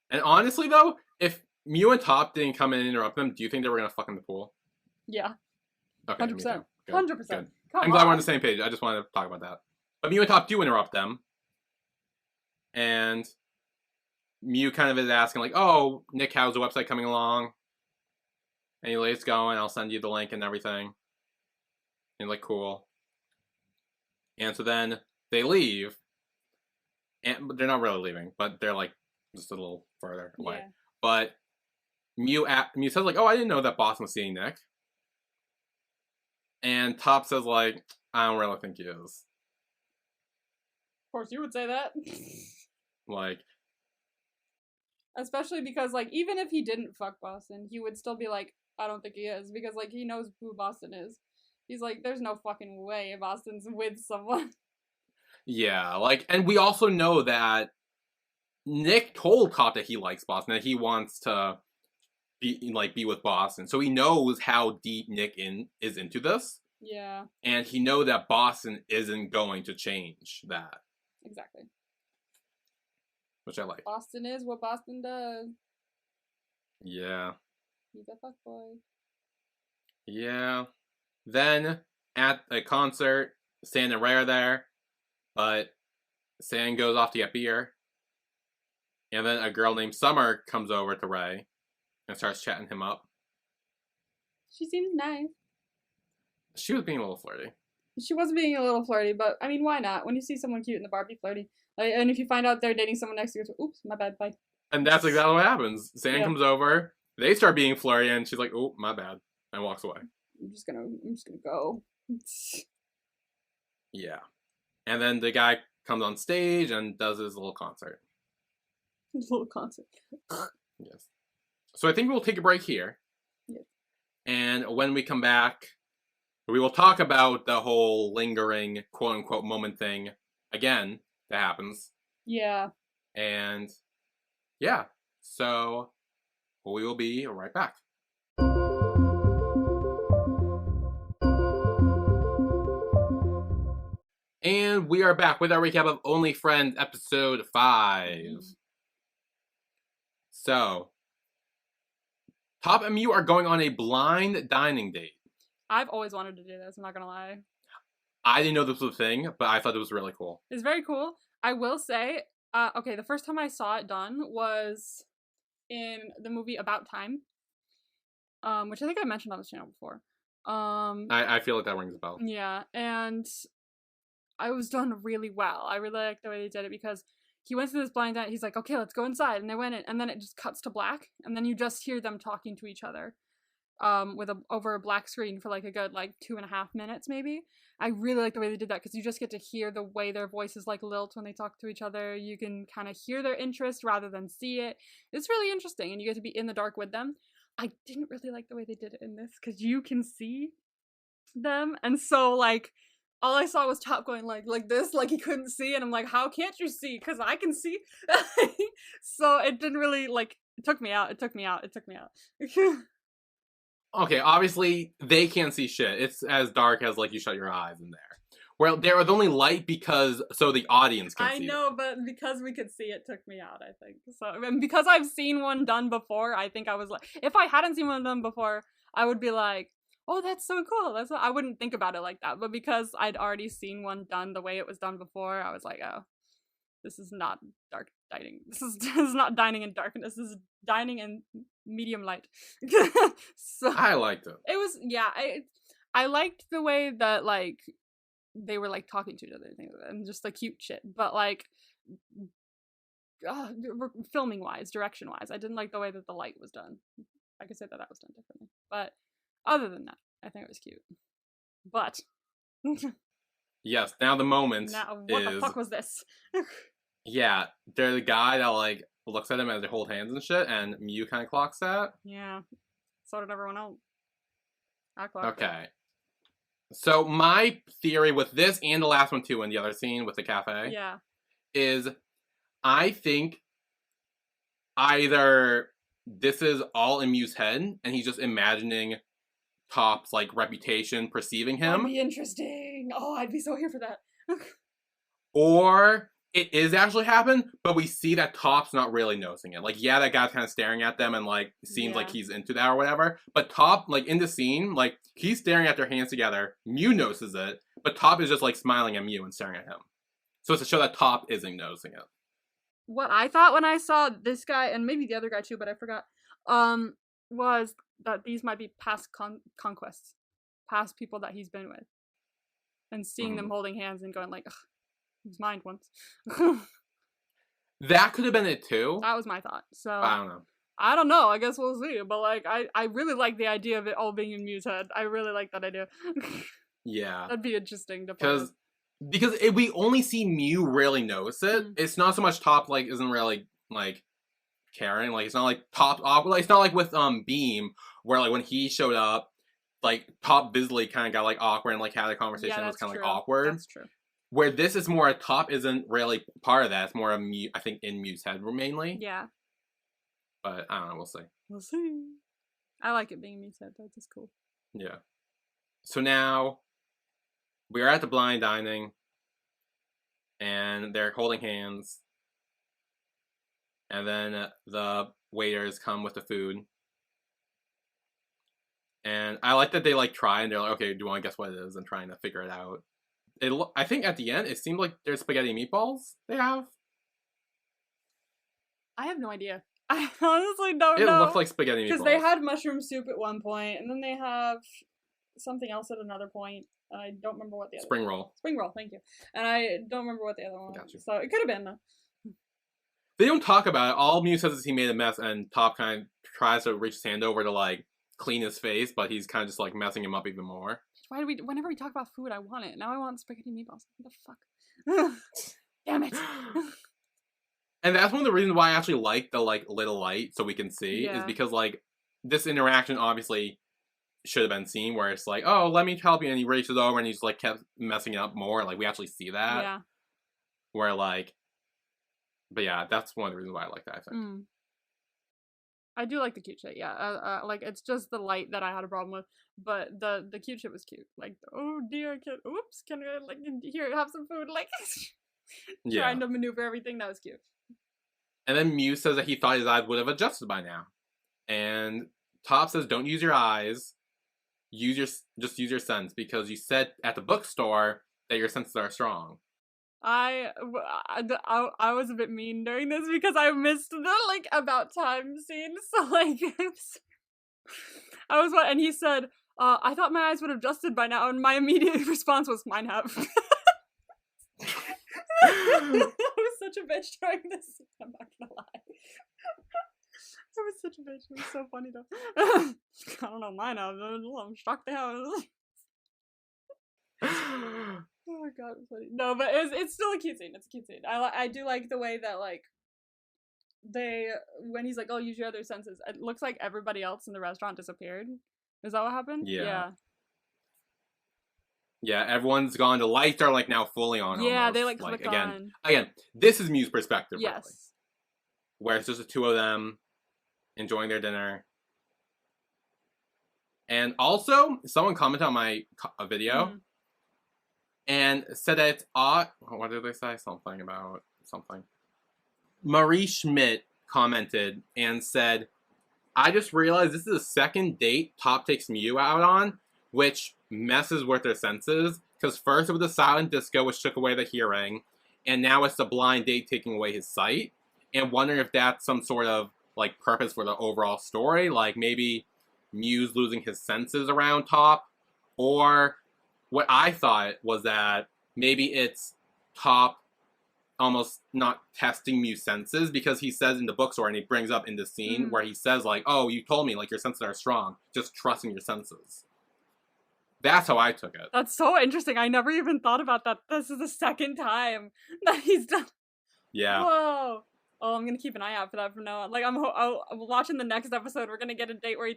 And honestly, though, if Mew and Top didn't come in and interrupt them, do you think they were going to fuck in the pool? Yeah. Okay. 100%. Good. 100%. Good. Come I'm glad we're on on. the same page. I just wanted to talk about that. But Mew and Top do interrupt them. And Mew kind of is asking, like, oh, Nick, how's the website coming along? And he's like, it's going. I'll send you the link and everything. And like, cool. And so then they leave. And they're not really leaving, but they're like just a little further away. Yeah. But Mew says, like, oh, I didn't know that Boston was seeing Nick. And Top says, like, I don't really think he is. Of course, you would say that. Like, Especially because, like, even if he didn't fuck Boston, he would still be like, I don't think he is. Because, like, he knows who Boston is. He's like, there's no fucking way Boston's with someone. yeah, like, and we also know that Nick told Top that he likes Boston, that he wants to be with Boston. So he knows how deep Nick is into this. Yeah. And he knows that Boston isn't going to change that. Exactly. Which I like. Boston is what Boston does. Yeah. He's a fuckboy. Yeah. Then, at a concert, Sand and Ray are there, but Sand goes off to get beer. And then a girl named Summer comes over to Ray and starts chatting him up. She seems nice. She was being a little flirty. She was being a little flirty, but I mean, why not? When you see someone cute in the bar, be flirty. Like, and if you find out they're dating someone next to you, oops, my bad, bye. And that's exactly what happens. Sand Yeah. comes over, they start being flirty, and she's like, oh, my bad, and walks away. I'm just gonna go. Yeah. And then the guy comes on stage and does his little concert. Little concert. Yes. So I think we'll take a break here. Yes. And when we come back, we will talk about the whole lingering quote-unquote moment thing again that happens. Yeah. And yeah, so we will be right back. And we are back with our recap of Only Friends episode 5. So, Top and Mew are going on a blind dining date. I've always wanted to do this, I'm not gonna lie. I didn't know this was a thing, but I thought it was really cool. It's very cool. I will say, okay, the first time I saw it done was in the movie About Time, which I think I mentioned on this channel before. I feel like that rings a bell. Yeah, and I was done really well. I really liked the way they did it because he went to this blind date. He's like, okay, let's go inside. And they went in, and then it just cuts to black. And then you just hear them talking to each other over a black screen for like a good 2.5 minutes maybe. I really like the way they did that because you just get to hear the way their voices like lilt when they talk to each other. You can kind of hear their interest rather than see it. It's really interesting, and you get to be in the dark with them. I didn't really like the way they did it in this because you can see them, and so all I saw was Top going like this, like he couldn't see, and I'm like, how can't you see? Because I can see. So it didn't really it took me out. Okay, obviously they can't see shit. It's as dark as you shut your eyes in there. Well, there was only light so the audience can see. I know, but because we could see, it took me out, I think. So, and because I've seen one done before, I think I was if I hadn't seen one done before, I would be like, oh, that's so cool. That's what, I wouldn't think about it like that, but because I'd already seen one done the way it was done before, I was like, oh, this is not dark dining. This is not dining in darkness. This is dining in medium light. So I liked it. it was, yeah. I liked the way that like they were like talking to each other and just the cute shit. But like filming wise, direction wise, I didn't like the way that the light was done. I could say that was done differently, but other than that, I think it was cute. But Yes, now the moment now, what is the fuck was this? yeah, there's a guy that like looks at him as they hold hands and shit, and Mew kind of clocks that. Yeah, so did everyone else. I clocked it. Okay. So my theory with this and the last one too, in the other scene with the cafe, Yeah. is I think either this is all in Mew's head and he's just imagining Top's like reputation perceiving him, That'd be interesting. Oh, I'd be so here for that. or it is actually happened, but we see that Top's not really noticing it. Like, yeah, that guy's kind of staring at them and like seems like he's into that or whatever. But Top, like in the scene, like he's staring at their hands together. Mew notices it, but Top is just like smiling at Mew and staring at him. So it's to show that Top isn't noticing it. What I thought when I saw this guy and maybe the other guy too, but I forgot, was that these might be past conquests, past people that he's been with, and seeing them holding hands and going like, ugh, he was mine once. That could have been it too. That was my thought. So I don't know. I don't know. I guess we'll see. But like, I really like the idea of it all being in Mew's head. I really like that idea. Yeah, that'd be interesting to because if we only see Mew really notice it, it's not so much Top like isn't really like caring. Like it's not like Top awkward. Like, it's not like with Beam where like when he showed up, like Top visibly kind of got like awkward and like had a conversation that was kind of like awkward. That's true. Where this is more a Top isn't really part of that. It's more a Mew, I think, in Mew's head mainly. Yeah. But I don't know. We'll see. We'll see. I like it being Mew's head. That's just cool. Yeah. So now we are at the blind dining, and they're holding hands. And then the waiters come with the food. And I like that they like try and they're like, okay, do you want to guess what it is? And trying to figure it out. I think at the end, it seemed like there's spaghetti meatballs they have. I have no idea. I honestly don't know. It looked like spaghetti meatballs. Because they had mushroom soup at one point, and then they have something else at another point. And I don't remember what the other Spring roll. Spring roll, thank you. And I don't remember what the other one was. So it could have been. They don't talk about it. All Mew says is he made a mess, and Top kind of tries to reach his hand over to like clean his face, but he's kind of just like messing him up even more. Why do we? Whenever we talk about food, I want it. Now I want spaghetti meatballs. What the fuck? Damn it! And that's one of the reasons why I actually like the like little light so we can see is because like this interaction obviously should have been seen where it's like, oh, let me help you, and he reaches over and he's like kept messing it up more. Like we actually see that. Yeah. Where like. But yeah, that's one of the reasons why I like that, I think. I do like the cute shit, yeah. Like, it's just the light that I had a problem with. But the cute shit was cute. Like, oh dear, oops, can I, like, here, have some food? Like, trying to maneuver everything, that was cute. And then Mew says that he thought his eyes would have adjusted by now. And Top says, don't use your eyes. Just use your sense, because you said at the bookstore that your senses are strong. I was a bit mean during this because I missed the like about time scene. So like I was and he said, I thought my eyes would have adjusted by now, and my immediate response was, mine have. I was such a bitch during this. I'm not gonna lie. I was such a bitch. It was so funny though. I don't know, mine have. I'm shocked they have. Oh my god, it's funny. No, but it's still a cute scene. It's a cute scene. I do like the way that like when he's like, oh, use your other senses. It looks like everybody else in the restaurant disappeared. Is that what happened? Yeah. Yeah, everyone's gone. The lights are like now fully on. Yeah, almost. they like click on. Again, this is Mew's perspective. Yes. Really, where it's just the two of them enjoying their dinner. And also, someone commented on my video. And said that it's odd. What did they say? Something about something. Marie Schmidt commented and said, I just realized this is the second date Top takes Mew out on, which messes with their senses. Because first it was the silent disco, which took away the hearing, and now it's the blind date taking away his sight. And wondering if that's some sort of like purpose for the overall story, like maybe Mew's losing his senses around Top, or what I thought was that maybe it's Top almost not testing Mew's senses, because he says in the bookstore, and he brings up in the scene where he says like, "Oh, you told me like your senses are strong, just trusting your senses." That's how I took it. That's so interesting. I never even thought about that. This is the second time that he's done. Yeah. Whoa. Oh, I'm gonna keep an eye out for that from now on. Like, I'm watching the next episode. We're gonna get a date where he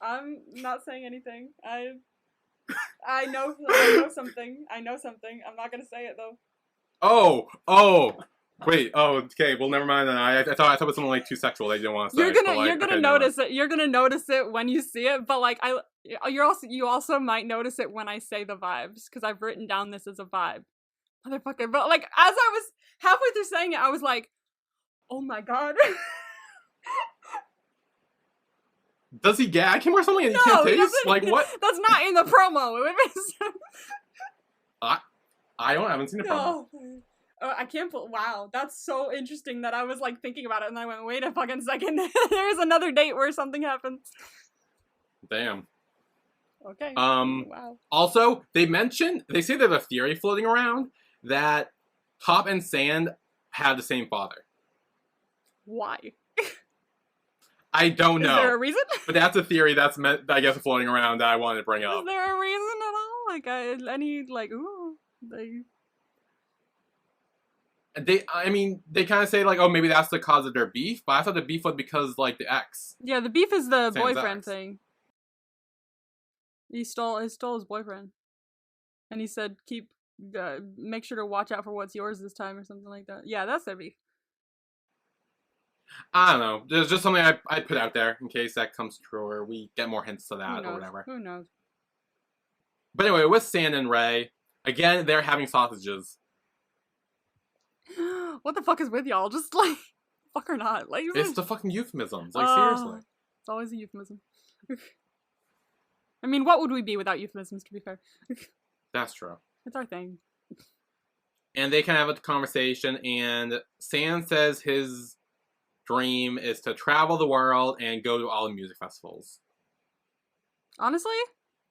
I'm not saying anything. I know something. I know something. I'm not gonna say it though. Oh. Wait. Oh, okay. Well, never mind. Then I thought it was something like too sexual that you didn't want to say. You're gonna notice it. You're gonna notice it when you see it. But like you also might notice it when I say the vibes, because I've written down this as a vibe, motherfucker. But like as I was halfway through saying it, I was like, oh my god. Does he gag him or something and he can't taste? Like what? That's not in the promo. I haven't seen the promo. I can't wow, that's so interesting that I was like thinking about it and I went, wait a fucking second. There's another date where something happens. Damn. Okay. Wow. Also, they say there's a theory floating around that Top and Sand have the same father. Why? I don't know. Is there a reason? But that's a theory that's I guess floating around that I wanted to bring up. Is there a reason at all? Like any like they kind of say like, oh, maybe that's the cause of their beef, but I thought the beef was because like the ex. Yeah, the beef is the Sand's boyfriend ex. thing. He stole his boyfriend, and he said make sure to watch out for what's yours this time or something like that. Yeah, that's their beef. I don't know. There's just something I put out there in case that comes true or we get more hints to that or whatever. Who knows? But anyway, with Sand and Ray, again, they're having sausages. What the fuck is with y'all? Just like, fuck or not. Like, it's the fucking euphemisms. Like, seriously. It's always a euphemism. I mean, what would we be without euphemisms, to be fair? That's true. It's our thing. And they kind of have a conversation, and Sand says his dream is to travel the world and go to all the music festivals. Honestly,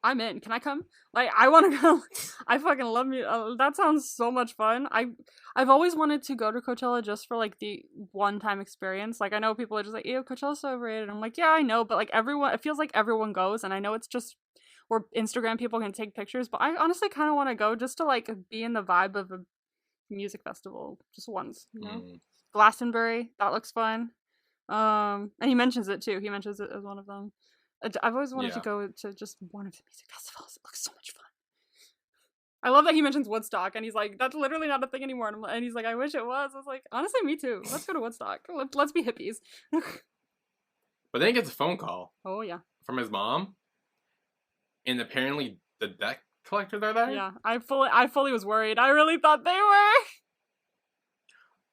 I'm in. Can I come? Like, I want to go. I fucking love music. That sounds so much fun. I've always wanted to go to Coachella just for like the one-time experience. Like, I know people are just like, ew, Coachella's so overrated. I'm like, yeah, I know, but like it feels like everyone goes, and I know it's just where Instagram people can take pictures, but I honestly kind of want to go just to like be in the vibe of a music festival just once, you know? Glastonbury, that looks fun. And he mentions it too. He mentions it as one of them. I've always wanted to go to just one of the music festivals. It looks so much fun. I love that he mentions Woodstock, and he's like, that's literally not a thing anymore. And he's like, I wish it was. I was like, honestly, me too. Let's go to Woodstock. Let's be hippies. But then he gets a phone call. Oh, yeah. From his mom. And apparently the debt collectors are there? Yeah, I fully was worried. I really thought they were.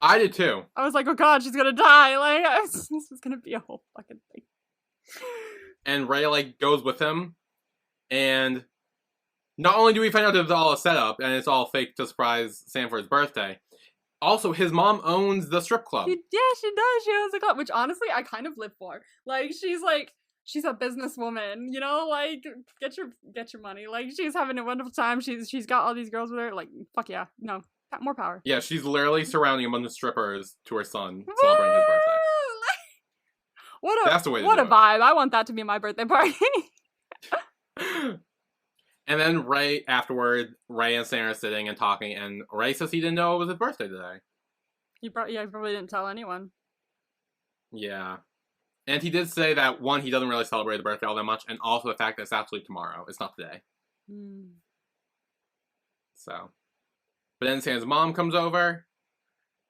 I did too. I was like, oh god, she's gonna die. Like, this is gonna be a whole fucking thing. And Ray, like, goes with him. And not only do we find out that it's all a setup and it's all fake to surprise Sam for his birthday, also his mom owns the strip club. Yeah, she does. She owns the club, which honestly I kind of live for. Like, she's a businesswoman, you know, like, get your money. Like, she's having a wonderful time. She's got all these girls with her. Like, fuck yeah. No. More power. Yeah, she's literally surrounding a bunch of strippers to her son celebrating his birthday. That's the way to do it. What a vibe. I want that to be my birthday party. And then afterward, Ray and Sam are sitting and talking, and Ray says he didn't know it was his birthday today. He probably didn't tell anyone. Yeah. And he did say that, one, he doesn't really celebrate the birthday all that much, and also the fact that it's actually tomorrow. It's not today. So. But then Sam's mom comes over,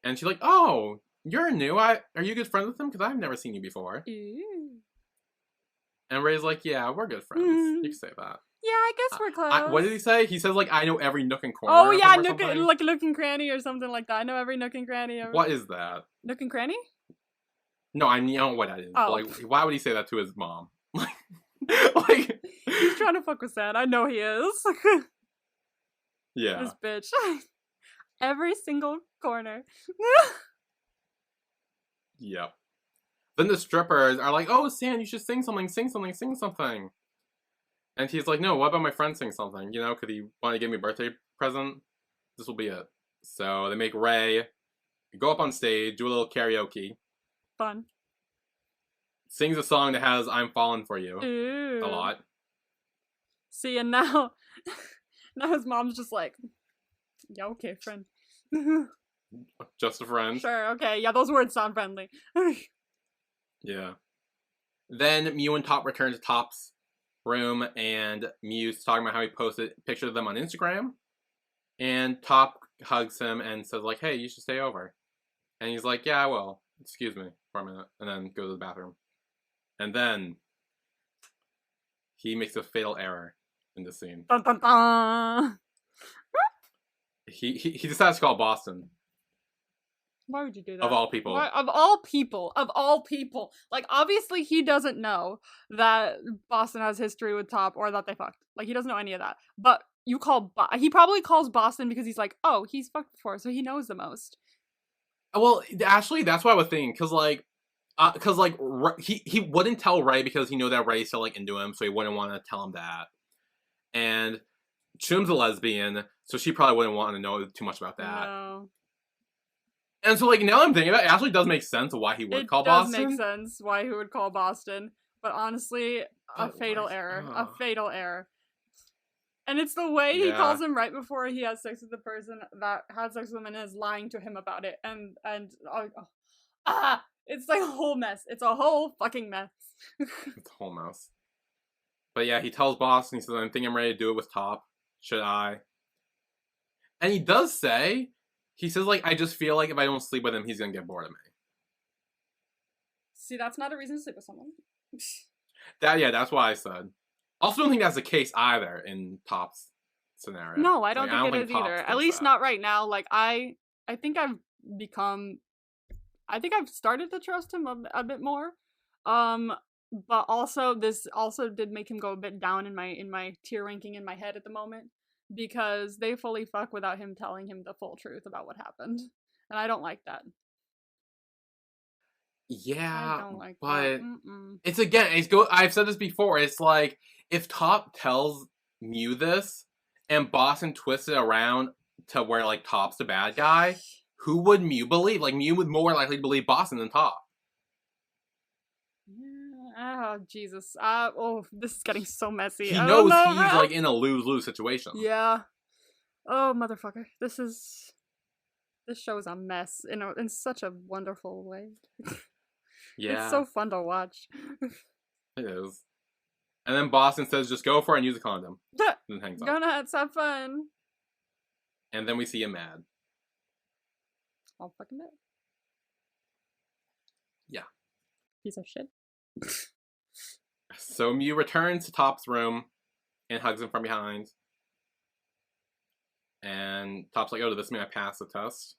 and she's like, oh, you're new. Are you good friends with him? Because I've never seen you before. And Ray's like, yeah, we're good friends. You can say that. Yeah, I guess we're close. What did he say? He says, like, I know every nook and corner. Oh, yeah, nook and cranny or something like that. I know every nook and cranny. What is that? Nook and cranny? No, I know what that is. Oh. But, like, why would he say that to his mom? Like, He's trying to fuck with Sand. I know he is. yeah. This bitch. Every single corner. Yep. Then the strippers are like, oh, Sand, you should sing something, sing something, sing something. And he's like, no, what about my friend sing something? You know, could he want to give me a birthday present? This will be it. So they make Ray go up on stage, do a little karaoke, Fun. sings a song that has I'm Falling For You Ooh. a lot. See, and now his mom's just like, yeah, okay, friend. Just a friend. Sure, okay, yeah, those words sound friendly. Yeah. Then Mew and Top return to Top's room, and Mew's talking about how he posted pictures of them on Instagram. And Top hugs him and says, like, hey, you should stay over. And he's like, yeah, I will. Excuse me for a minute. And then go to the bathroom. And then he makes a fatal error in this scene. Dun, dun, dun. He decides to call Boston. Why would you do that? Of all people. Why, of all people. Like, obviously he doesn't know that Boston has history with Top or that they fucked. Like, he doesn't know any of that. But you call, he probably calls Boston because he's like, oh, he's fucked before, so he knows the most. Well, actually, that's what I was thinking, because he wouldn't tell Ray because he knew that Ray's still, like, into him, so he wouldn't want to tell him that. And Chum's a lesbian, so she probably wouldn't want to know too much about that. No. And so, like, now I'm thinking about it, actually does make sense why he would call Boston. It does make sense why he would call Boston, but honestly, a fatal error. A fatal error. And it's the way he calls him right before he has sex with the person that had sex with him and is lying to him about it. And it's like a whole mess. It's a whole fucking mess. It's a whole mess. But yeah, he tells Boston, he says, I think I'm ready to do it with Top. Should I? And he does say, he says, like, I just feel like if I don't sleep with him, he's gonna get bored of me. See, that's not a reason to sleep with someone. That's why I said. Also, don't think that's the case either in Top's scenario. No, I don't think it is either. At least not right now. Like, I think I've started to trust him a bit more. But also this also did make him go a bit down in my tier ranking in my head at the moment, because they fully fuck without him telling him the full truth about what happened. And I don't like that. Yeah, I don't like but that. it's again, I've said this before, it's like, if Top tells Mew this, and Boston twists it around to where, like, Top's the bad guy, who would Mew believe? Like, Mew would more likely believe Boston than Top. Oh, Jesus. This is getting so messy. He knows he's, like, in a lose-lose situation. Yeah. Oh, motherfucker. This show is a mess in such a wonderful way. Yeah. It's so fun to watch. It is. And then Boston says, just go for it and use a condom. Then hangs up. Go nuts, have fun. And then we see him mad. All fucking mad. Yeah. Piece of shit. So Mew returns to Top's room and hugs him from behind. And Top's like, oh, did this mean I passed the test?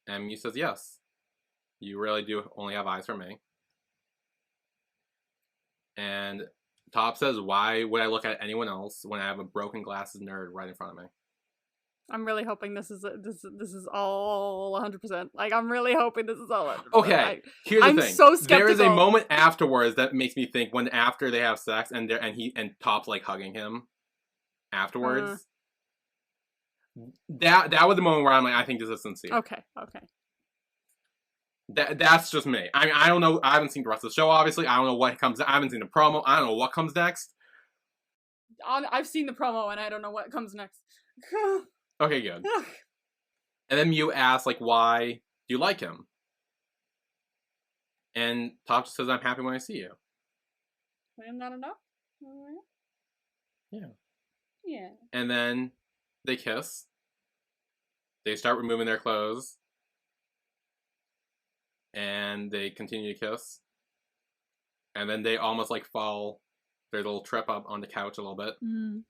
And Mew says, yes. You really do only have eyes for me. And Top says, why would I look at anyone else when I have a broken glasses nerd right in front of me? I'm really hoping this is all 100%. Like, I'm really hoping this is all 100%. Okay, here's the thing. I'm so skeptical. There is a moment afterwards that makes me think, when after they have sex and Top's like hugging him afterwards. That was the moment where I'm like, I think this is sincere. Okay. That's just me. I mean, I don't know. I haven't seen the rest of the show, obviously. I don't know what comes. I haven't seen the promo. I don't know what comes next. I've seen the promo and I don't know what comes next. Okay, good. And then Mew asks, like, why do you like him? And Top just says, I'm happy when I see you. Isn't that enough? Yeah. Yeah. And then they kiss. They start removing their clothes. And they continue to kiss. And then they almost, like, fall their little trip up on the couch a little bit. Mm.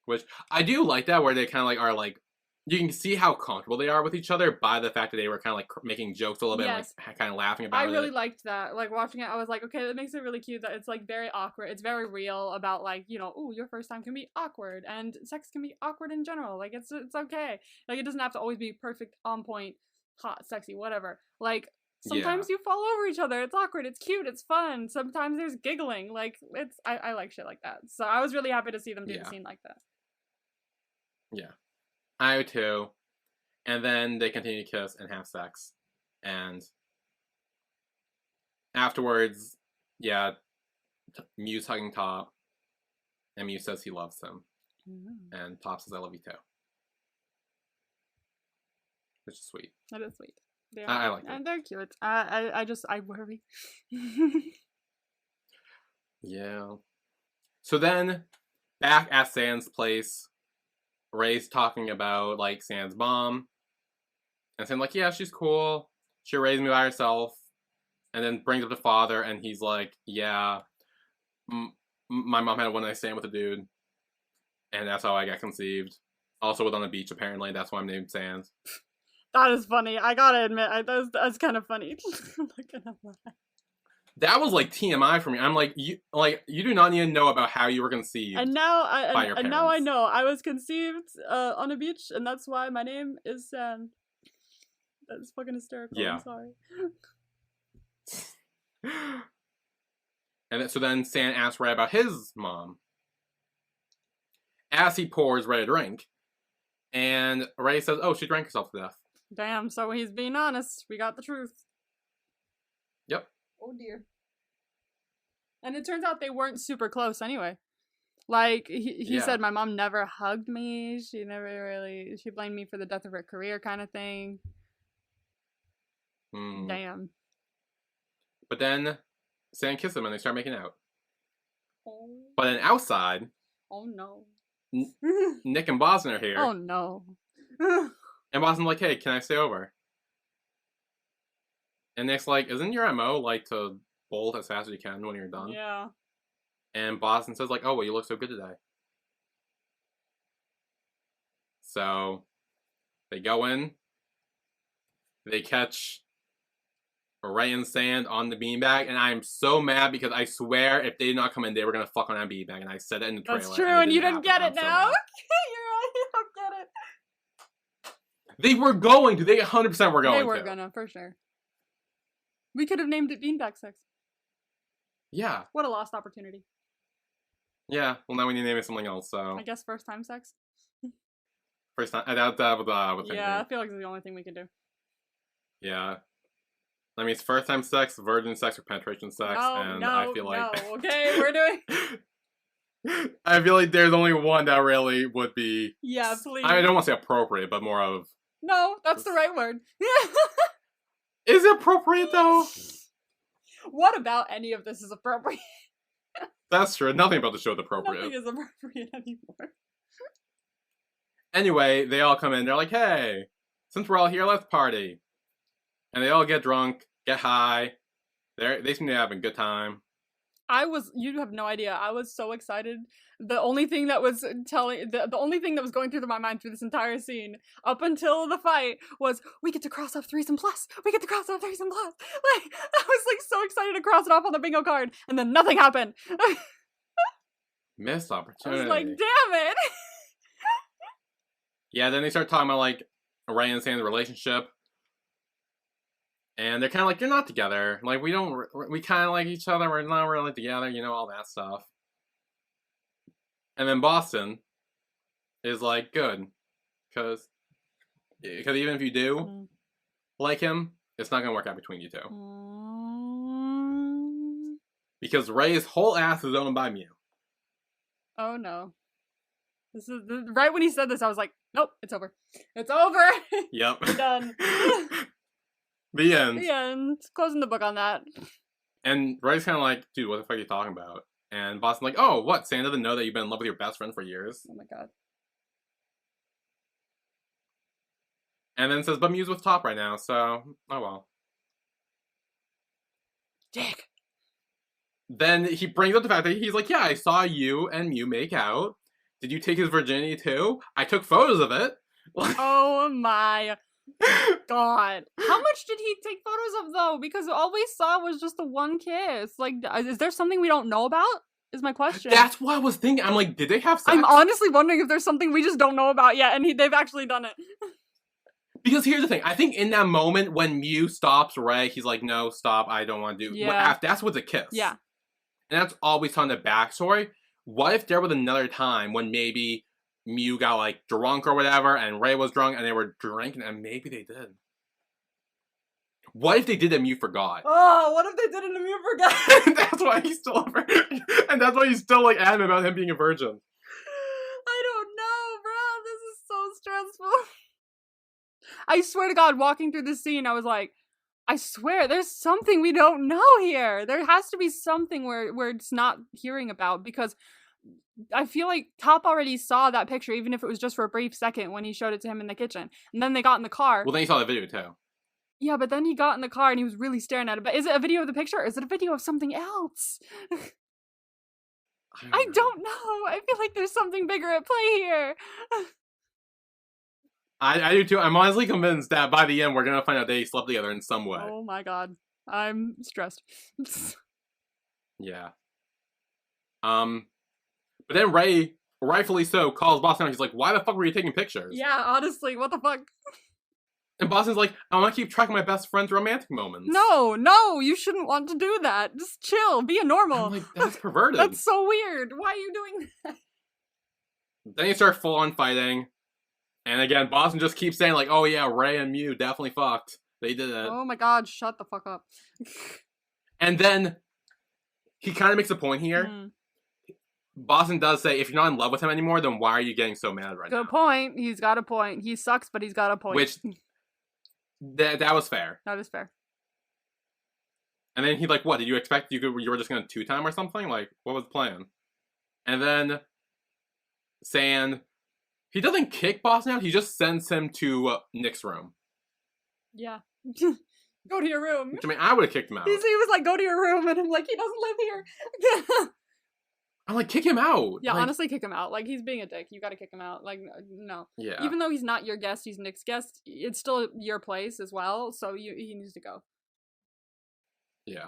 Which, I do like that, where they kind of, like, are, like, you can see how comfortable they are with each other by the fact that they were kind of like making jokes a little bit, Yes. and like kind of laughing about I it. really liked that. Like watching it, I was like, okay, that makes it really cute. That it's like very awkward. It's very real about like, you know, ooh, your first time can be awkward, and sex can be awkward in general. Like it's okay. Like it doesn't have to always be perfect, on point, hot, sexy, whatever. Like sometimes you fall over each other. It's awkward. It's cute. It's fun. Sometimes there's giggling. Like I like shit like that. So I was really happy to see them do the scene like that. Yeah, I do too. And then they continue to kiss and have sex. And afterwards, yeah, Mew's hugging Top. And Mew says he loves him. And Top says, I love you too. Which is sweet. That is sweet. I like it. And they're cute. I worry. Yeah. So then, back at Sand's place, Ray's talking about, like, Sand's mom. And saying, like, yeah, she's cool. She raised me by herself. And then brings up the father, and he's like, yeah, my mom had a one-night stand with a dude. And that's how I got conceived. Also was on the beach, apparently. That's why I'm named Sand. That is funny. I gotta admit, that's kind of funny. I'm not gonna lie. That was like TMI for me. I'm like, you do not need to know about how you were conceived. And now now I parents. know I was conceived on a beach, and that's why my name is Sand. That's fucking hysterical. Yeah. I'm sorry. And so then Sand asks Ray about his mom. As he pours Ray a drink. And Ray says, oh, she drank herself to death. Damn, so he's being honest. We got the truth. Yep. Oh dear. And it turns out they weren't super close anyway. Like, he said my mom never hugged me. She blamed me for the death of her career kind of thing. Damn. But then Sand kisses him and they start making out. Oh. But then outside... Oh no. Nick and Boston are here. Oh no. And Boston's like, hey, can I stay over? And Nick's like, isn't your MO like to bolt as fast as you can when you're done? Yeah. And Boston says like, oh, well, you look so good today. So they go in. They catch Ray and Sand on the beanbag, and I'm so mad because I swear if they did not come in, they were gonna fuck on that beanbag, and I said it in the trailer. That's true, and you didn't get it now. So You're right, you don't get it. they were going to. They 100% were going to. They were gonna, for sure. We could have named it Beanbag Sex. Yeah. What a lost opportunity. Yeah, well now we need to name it something else, so... I guess first time sex? First time... That was yeah, I feel like it's the only thing we can do. Yeah. I mean, it's first time sex, virgin sex, or penetration sex, and I feel like... No, okay, we're doing... I feel like there's only one that really would be... Yeah, please. I don't want to say appropriate, but more of... No, that's the right word. Is it appropriate, though? What about any of this is appropriate? That's true. Nothing about the show is appropriate. Nothing is appropriate anymore. Anyway, they all come in. They're like, hey, since we're all here, let's party. And they all get drunk, get high. They seem to have a good time. You have no idea. I was so excited. The only thing that was the only thing that was going through my mind through this entire scene, up until the fight, was we get to cross off threesome plus. We get to cross off threesome plus. Like, I was like so excited to cross it off on the bingo card, and then nothing happened. Missed opportunity. I was like, damn it. Yeah, then they start talking about like Ray and Sand's relationship. And they're kind of like, you're not together. Like, we kind of like each other. We're not really together, you know, all that stuff. And then Boston is like, good. Because even if you do like him, it's not going to work out between you two. Because Ray's whole ass is owned by Mew. Oh, no. This is right when he said this, I was like, nope, it's over. It's over. Yep. We're done. The end. The end. Closing the book on that. And Ray's kind of like, dude, what the fuck are you talking about? And Boston's like, oh, what? Sand doesn't know that you've been in love with your best friend for years? Oh my god. And then says, but Mew's with Top right now, so, oh well. Dick. Then he brings up the fact that he's like, yeah, I saw you and Mew make out. Did you take his virginity too? I took photos of it. Oh my god. How much did he take photos of, though? Because all we saw was just the one kiss. Like, is there something we don't know about? Is my question. That's what I was thinking. I'm like, did they have sex? I'm honestly wondering if there's something we just don't know about yet, and they've actually done it. Because here's the thing. I think in that moment when Mew stops Ray, he's like, no, stop. I don't want to do. Yeah. That's what's a kiss. Yeah. And that's always on the backstory. What if there was another time when maybe Mew got like drunk or whatever, and Ray was drunk, and they were drinking, and maybe they did. What if they did and Mew forgot? Oh, what if they did it and Mew forgot? That's why he's still a virgin. And that's why he's still like adamant about him being a virgin. I don't know, bro. This is so stressful. I swear to God, walking through this scene, I was like, I swear, there's something we don't know here. There has to be something we're just not hearing about, because I feel like Top already saw that picture, even if it was just for a brief second when he showed it to him in the kitchen. And then they got in the car. Well, then he saw the video too. Yeah, but then he got in the car and he was really staring at it. But is it a video of the picture, or is it a video of something else? I don't know. I feel like there's something bigger at play here. I do too. I'm honestly convinced that by the end we're gonna find out they slept together in some way. Oh my god. I'm stressed. Yeah. But then Ray, rightfully so, calls Boston out. He's like, why the fuck were you taking pictures? Yeah, honestly, what the fuck? And Boston's like, I want to keep track of my best friend's romantic moments. No, you shouldn't want to do that. Just chill, be a normal. I'm like, that's perverted. That's so weird. Why are you doing that? Then you start full on fighting. And again, Boston just keeps saying like, oh yeah, Ray and Mew definitely fucked. They did it. Oh my god, shut the fuck up. And then he kind of makes a point here. Boston does say, if you're not in love with him anymore, then why are you getting so mad right now? Good point. He's got a point. He sucks, but he's got a point. Which, that was fair. That is fair. And then he's like, what, did you expect you were just going to two-time or something? Like, what was the plan? And then Sand, he doesn't kick Boston out, he just sends him to Nick's room. Yeah. Go to your room. Which, I mean, I would have kicked him out. He was like, go to your room, and I'm like, he doesn't live here. I'm like, kick him out. Yeah, like, honestly, kick him out. Like, he's being a dick. You gotta kick him out. Like, no. Yeah. Even though he's not your guest, he's Nick's guest, it's still your place as well, so he needs to go. Yeah.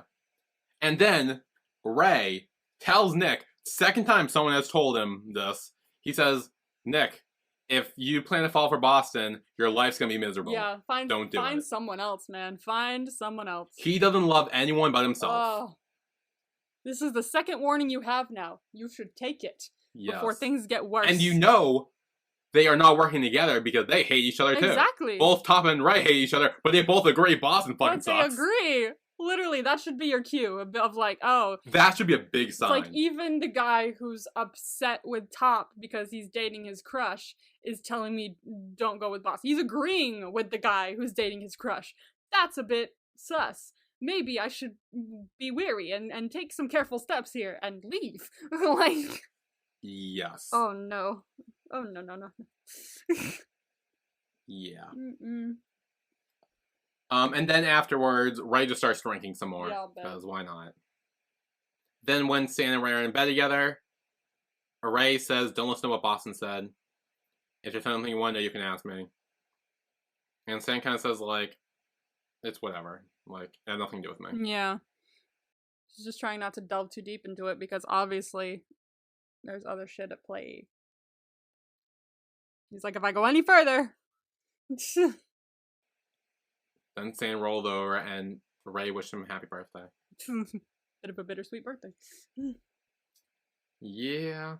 And then Ray tells Nick, second time someone has told him this, he says, Nick, if you plan to fall for Boston, your life's gonna be miserable. Yeah, find someone else, man. Find someone else. He doesn't love anyone but himself. Oh. This is the second warning you have now. You should take it before things get worse. And you know they are not working together because they hate each other too. Exactly. Both Top and Ray hate each other, but they both agree Boston fucking sucks. They agree. Literally, that should be your cue of like, oh. That should be a big sign. It's like, even the guy who's upset with Top because he's dating his crush is telling me don't go with Boston. He's agreeing with the guy who's dating his crush. That's a bit sus. Maybe I should be wary and take some careful steps here and leave. Like. Yes. Oh no. Oh no. Yeah. Mm-mm. And then afterwards, Ray just starts drinking some more. Yeah, because why not? Then when Sand and Ray are in bed together, Ray says, don't listen to what Boston said. If there's something you want to know, you can ask me. And Sand kind of says, like, it's whatever. Like, it has nothing to do with me. Yeah. She's just trying not to delve too deep into it because obviously there's other shit at play. He's like, if I go any further. Then Sand rolled over and Ray wished him a happy birthday. Bit of a bittersweet birthday. Yeah.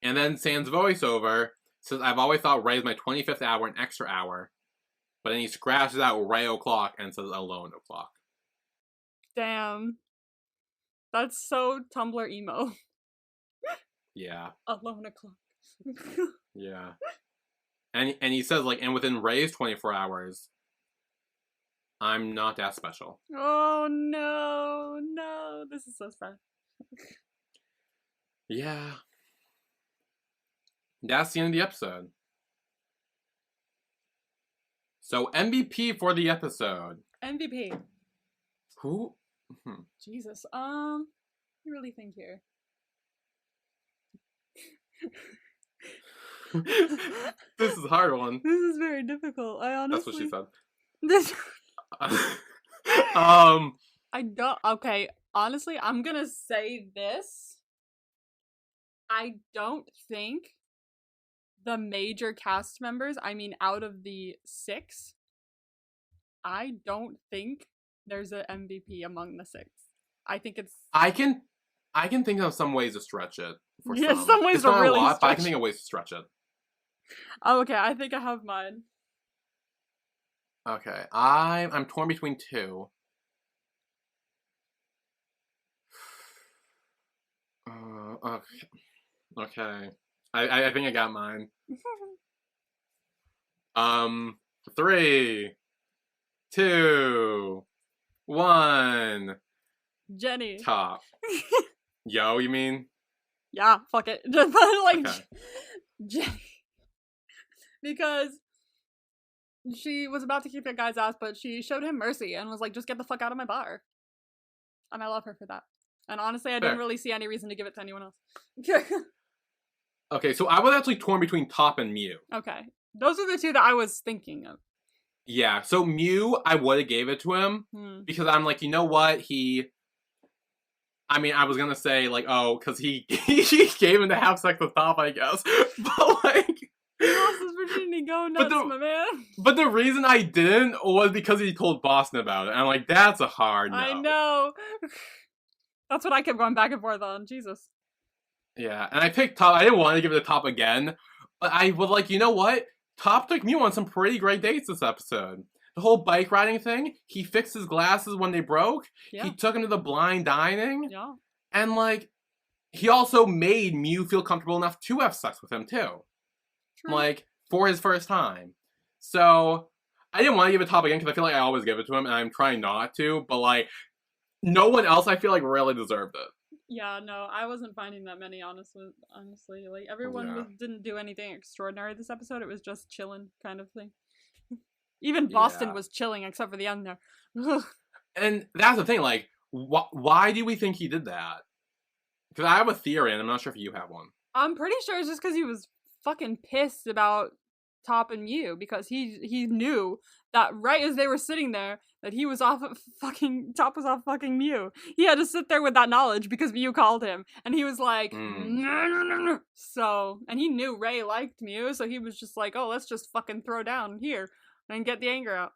And then Sand's voiceover says, I've always thought Ray's my 25th hour an extra hour. But then he scratches out Ray o'clock and says alone o'clock. Damn. That's so Tumblr emo. Yeah. Alone o'clock. Yeah. And he says, like, and within Ray's 24 hours, I'm not that special. Oh no. This is so sad. Yeah. That's the end of the episode. So, MVP for the episode. MVP. Who? Jesus. You really think here? This is a hard one. This is very difficult. I That's what she honestly. said. This. um. I don't. Okay, honestly, I'm gonna say this. I don't think the major cast members, I mean, out of the 6, I don't think there's an MVP among the 6. I think it's. I can think of some ways to stretch it. For Yeah, some. some ways It's to not really a lot, but I stretch can think of ways to stretch it. Oh, okay, I think I have mine. Okay, I'm torn between 2. Okay. Okay. I think I got mine. 3, 2, 1. Jenny. Top. Yo, you mean? Yeah, fuck it. Just like Okay. Jenny. Because she was about to kick that guy's ass, but she showed him mercy and was like, just get the fuck out of my bar. And I love her for that. And honestly, I didn't really see any reason to give it to anyone else. Okay, so I was actually torn between Top and Mew. Okay. Those are the 2 that I was thinking of. Yeah, so Mew, I would have gave it to him. Because I'm like, you know what? I mean, I was gonna say, like, oh, because he gave him to have sex with Top, I guess. But, like... He lost his virginity, go nuts, my man. But the reason I didn't was because he told Boston about it. And I'm like, that's a hard no. I know. That's what I kept going back and forth on. Jesus. Yeah, and I picked Top. I didn't want to give it to Top again. But I was like, you know what? Top took Mew on some pretty great dates this episode. The whole bike riding thing, he fixed his glasses when they broke. Yeah. He took him to the blind dining. Yeah. And, like, he also made Mew feel comfortable enough to have sex with him, too. True. Like, for his first time. So, I didn't want to give it Top again because I feel like I always give it to him, and I'm trying not to, but, like, no one else I feel like really deserved it. Yeah, no, I wasn't finding that many, honestly. Like, everyone didn't do anything extraordinary this episode. It was just chilling kind of thing. Even Boston was chilling, except for the end there. And that's the thing, like, why do we think he did that? Because I have a theory, and I'm not sure if you have one. I'm pretty sure it's just because he was fucking pissed about Top and Mew, because he knew that right as they were sitting there that he was off fucking Top was off fucking Mew. He had to sit there with that knowledge because Mew called him, and he was like, no. So, and he knew Ray liked Mew, so he was just like, oh, let's just fucking throw down here and get the anger out.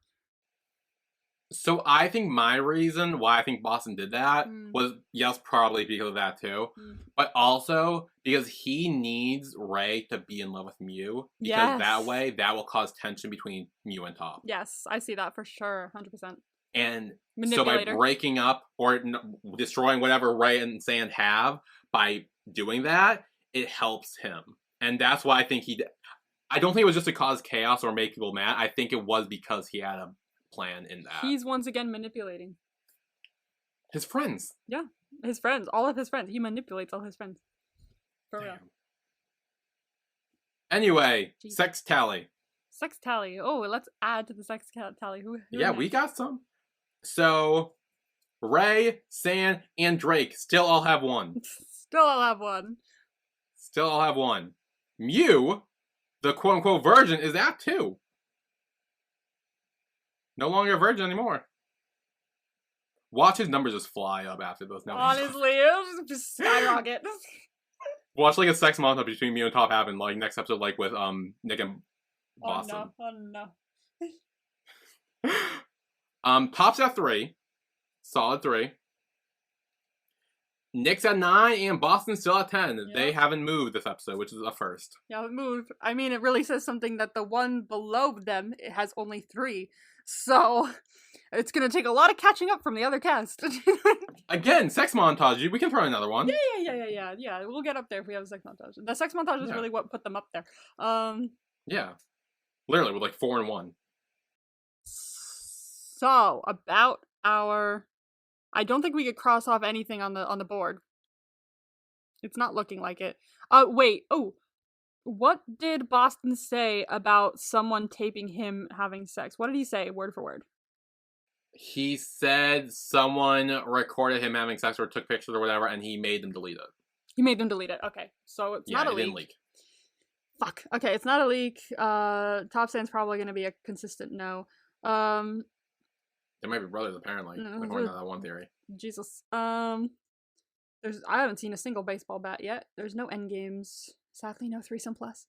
So I think my reason why I think Boston did that was, yes, probably because of that too, but also because he needs Ray to be in love with Mew, because that way, that will cause tension between Mew and Top. Yes, I see that for sure, 100%. And so by breaking up or destroying whatever Ray and Sand have, by doing that, it helps him. And that's why I think I don't think it was just to cause chaos or make people mad. I think it was because he had a plan in that. He's once again manipulating his friends. Yeah, his friends, all of his friends. He manipulates all his friends. For real. Anyway, sex tally. Sex tally. Oh, let's add to the sex tally. Who yeah, we got some. So, Ray, Sand, and Drake still all have 1. Still all have 1. Still all have 1. Mew, the quote-unquote virgin, is at 2. No longer a virgin anymore. Watch his numbers just fly up after those numbers. Honestly, it'll just skyrocket. Watch like a sex montage between Mew and Top happen, like next episode, like with Nick and Boston. Oh no. Top's at 3. Solid 3. Nick's at 9 and Boston's still at 10. Yep. They haven't moved this episode, which is a first. Yeah, haven't moved. I mean, it really says something that the one below them, it has only 3. So, it's gonna take a lot of catching up from the other cast. Again, sex montage. We can throw another one. Yeah. We'll get up there if we have a sex montage. The sex montage is really what put them up there. Yeah. Literally, with like 4 and 1. So, about our... I don't think we could cross off anything on the board. It's not looking like it. Wait. Oh. What did Boston say about someone taping him having sex? What did he say, word for word? He said someone recorded him having sex or took pictures or whatever, and he made them delete it. He made them delete it. Okay. So it's not a leak. It didn't leak. Fuck. Okay, it's not a leak. Top Sand's probably gonna be a consistent no. They might be brothers, apparently, according to that one theory. Jesus. I haven't seen a single baseball bat yet. There's no end games. Sadly, no threesome plus.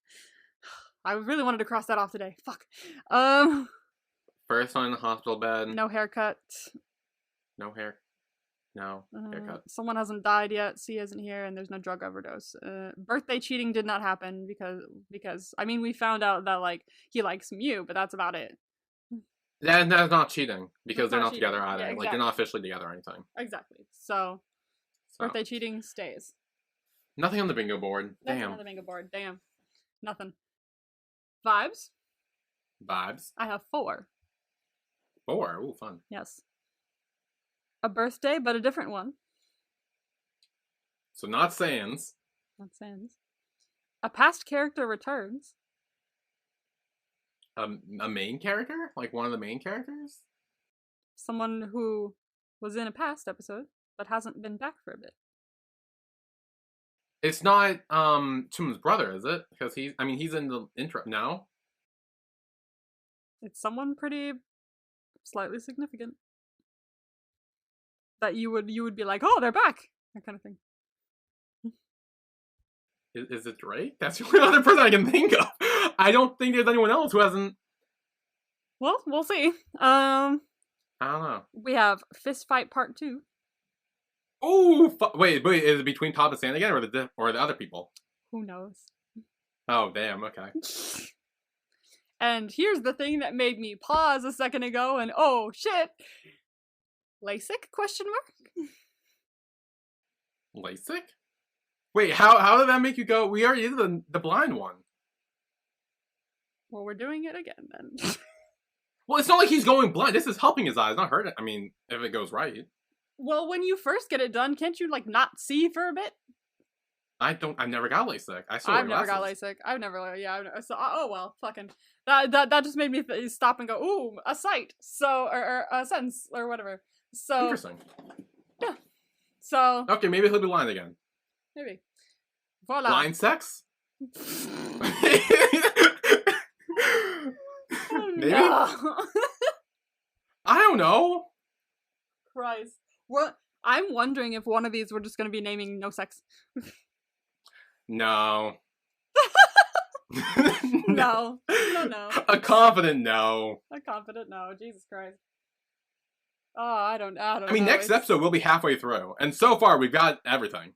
I really wanted to cross that off today. Fuck. First one in the hospital bed. No haircut. No hair. No haircut. Someone hasn't died yet. C isn't here, and there's no drug overdose. Birthday cheating did not happen because I mean we found out that like he likes Mew, but that's about it. That's not cheating because they're not cheating. together either. Yeah, exactly. Like they're not officially together or anything. Exactly. So birthday cheating stays. Nothing on the bingo board. Nothing Damn. on the bingo board. Damn. Nothing. Vibes. Vibes. I have 4. 4. Ooh, fun. Yes. A birthday, but a different one. So not Sans. Not Sans. A past character returns. A main character? Like one of the main characters? Someone who was in a past episode, but hasn't been back for a bit. It's not Chum's brother, is it? Because he's in the intro. No? It's someone pretty slightly significant. That you would be like, oh, they're back! That kind of thing. Is it Drake? That's the only other person I can think of. I don't think there's anyone else who hasn't. Well, we'll see. I don't know. We have Fist Fight Part 2. Oh, wait, is it between Top and Sand again, or the other people? Who knows? Oh, damn, okay. And here's the thing that made me pause a second ago and oh, shit! LASIK, question mark? LASIK? Wait, how did that make you go, we already did the blind one? Well, we're doing it again, then. Well, it's not like he's going blind. This is helping his eyes, not hurting. I mean, if it goes right. Well, when you first get it done, can't you, like, not see for a bit? I've never got LASIK. I've never got LASIK. Oh well, fucking. That just made me stop and go, ooh, a sight. So, or a sense, or whatever. So. Interesting. Yeah. So. Okay, maybe he'll be blind again. Maybe. Voila. Blind sex? Maybe? No. I don't know. Christ. What? I'm wondering if one of these we're just going to be naming no sex. No. No. A confident no. A confident no. Jesus Christ. Oh, I don't know. I mean, next episode we'll be halfway through, and so far we've got everything.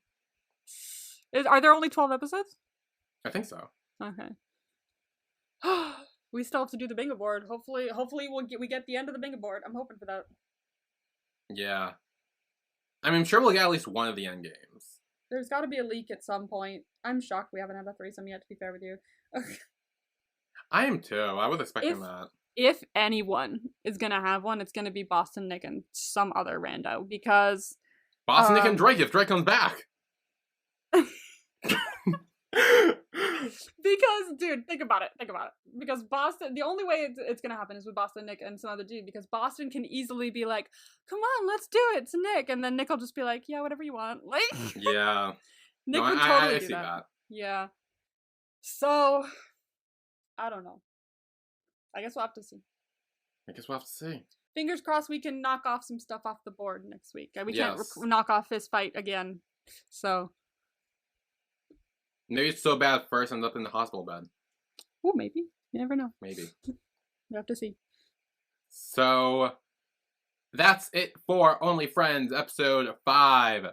Are there only 12 episodes? I think so. Okay. We still have to do the bingo board. Hopefully we get the end of the bingo board. I'm hoping for that. Yeah. I mean, I'm sure we'll get at least one of the end games. There's got to be a leak at some point. I'm shocked we haven't had a threesome yet, to be fair with you. I am too. I was expecting that. If anyone is going to have one, it's going to be Boston Nick and some other rando, because... Boston Nick and Drake, if Drake comes back. Because, dude, think about it. Because Boston, the only way it's gonna happen is with Boston Nick and some other dude, because Boston can easily be like, come on, let's do it to Nick, and then Nick will just be like, yeah, whatever you want. Like, yeah. Nick would totally I do see that. Yeah. So, I don't know. I guess we'll have to see. Fingers crossed we can knock off some stuff off the board next week. We can't knock off Fist Fight again, so... Maybe it's so bad first ends up in the hospital bed. Oh, maybe. You never know. Maybe. We have to see. So, that's it for Only Friends episode 5.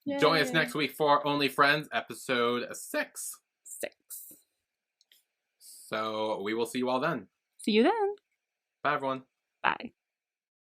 Yay. Join us next week for Only Friends episode 6. So, we will see you all then. See you then. Bye, everyone. Bye.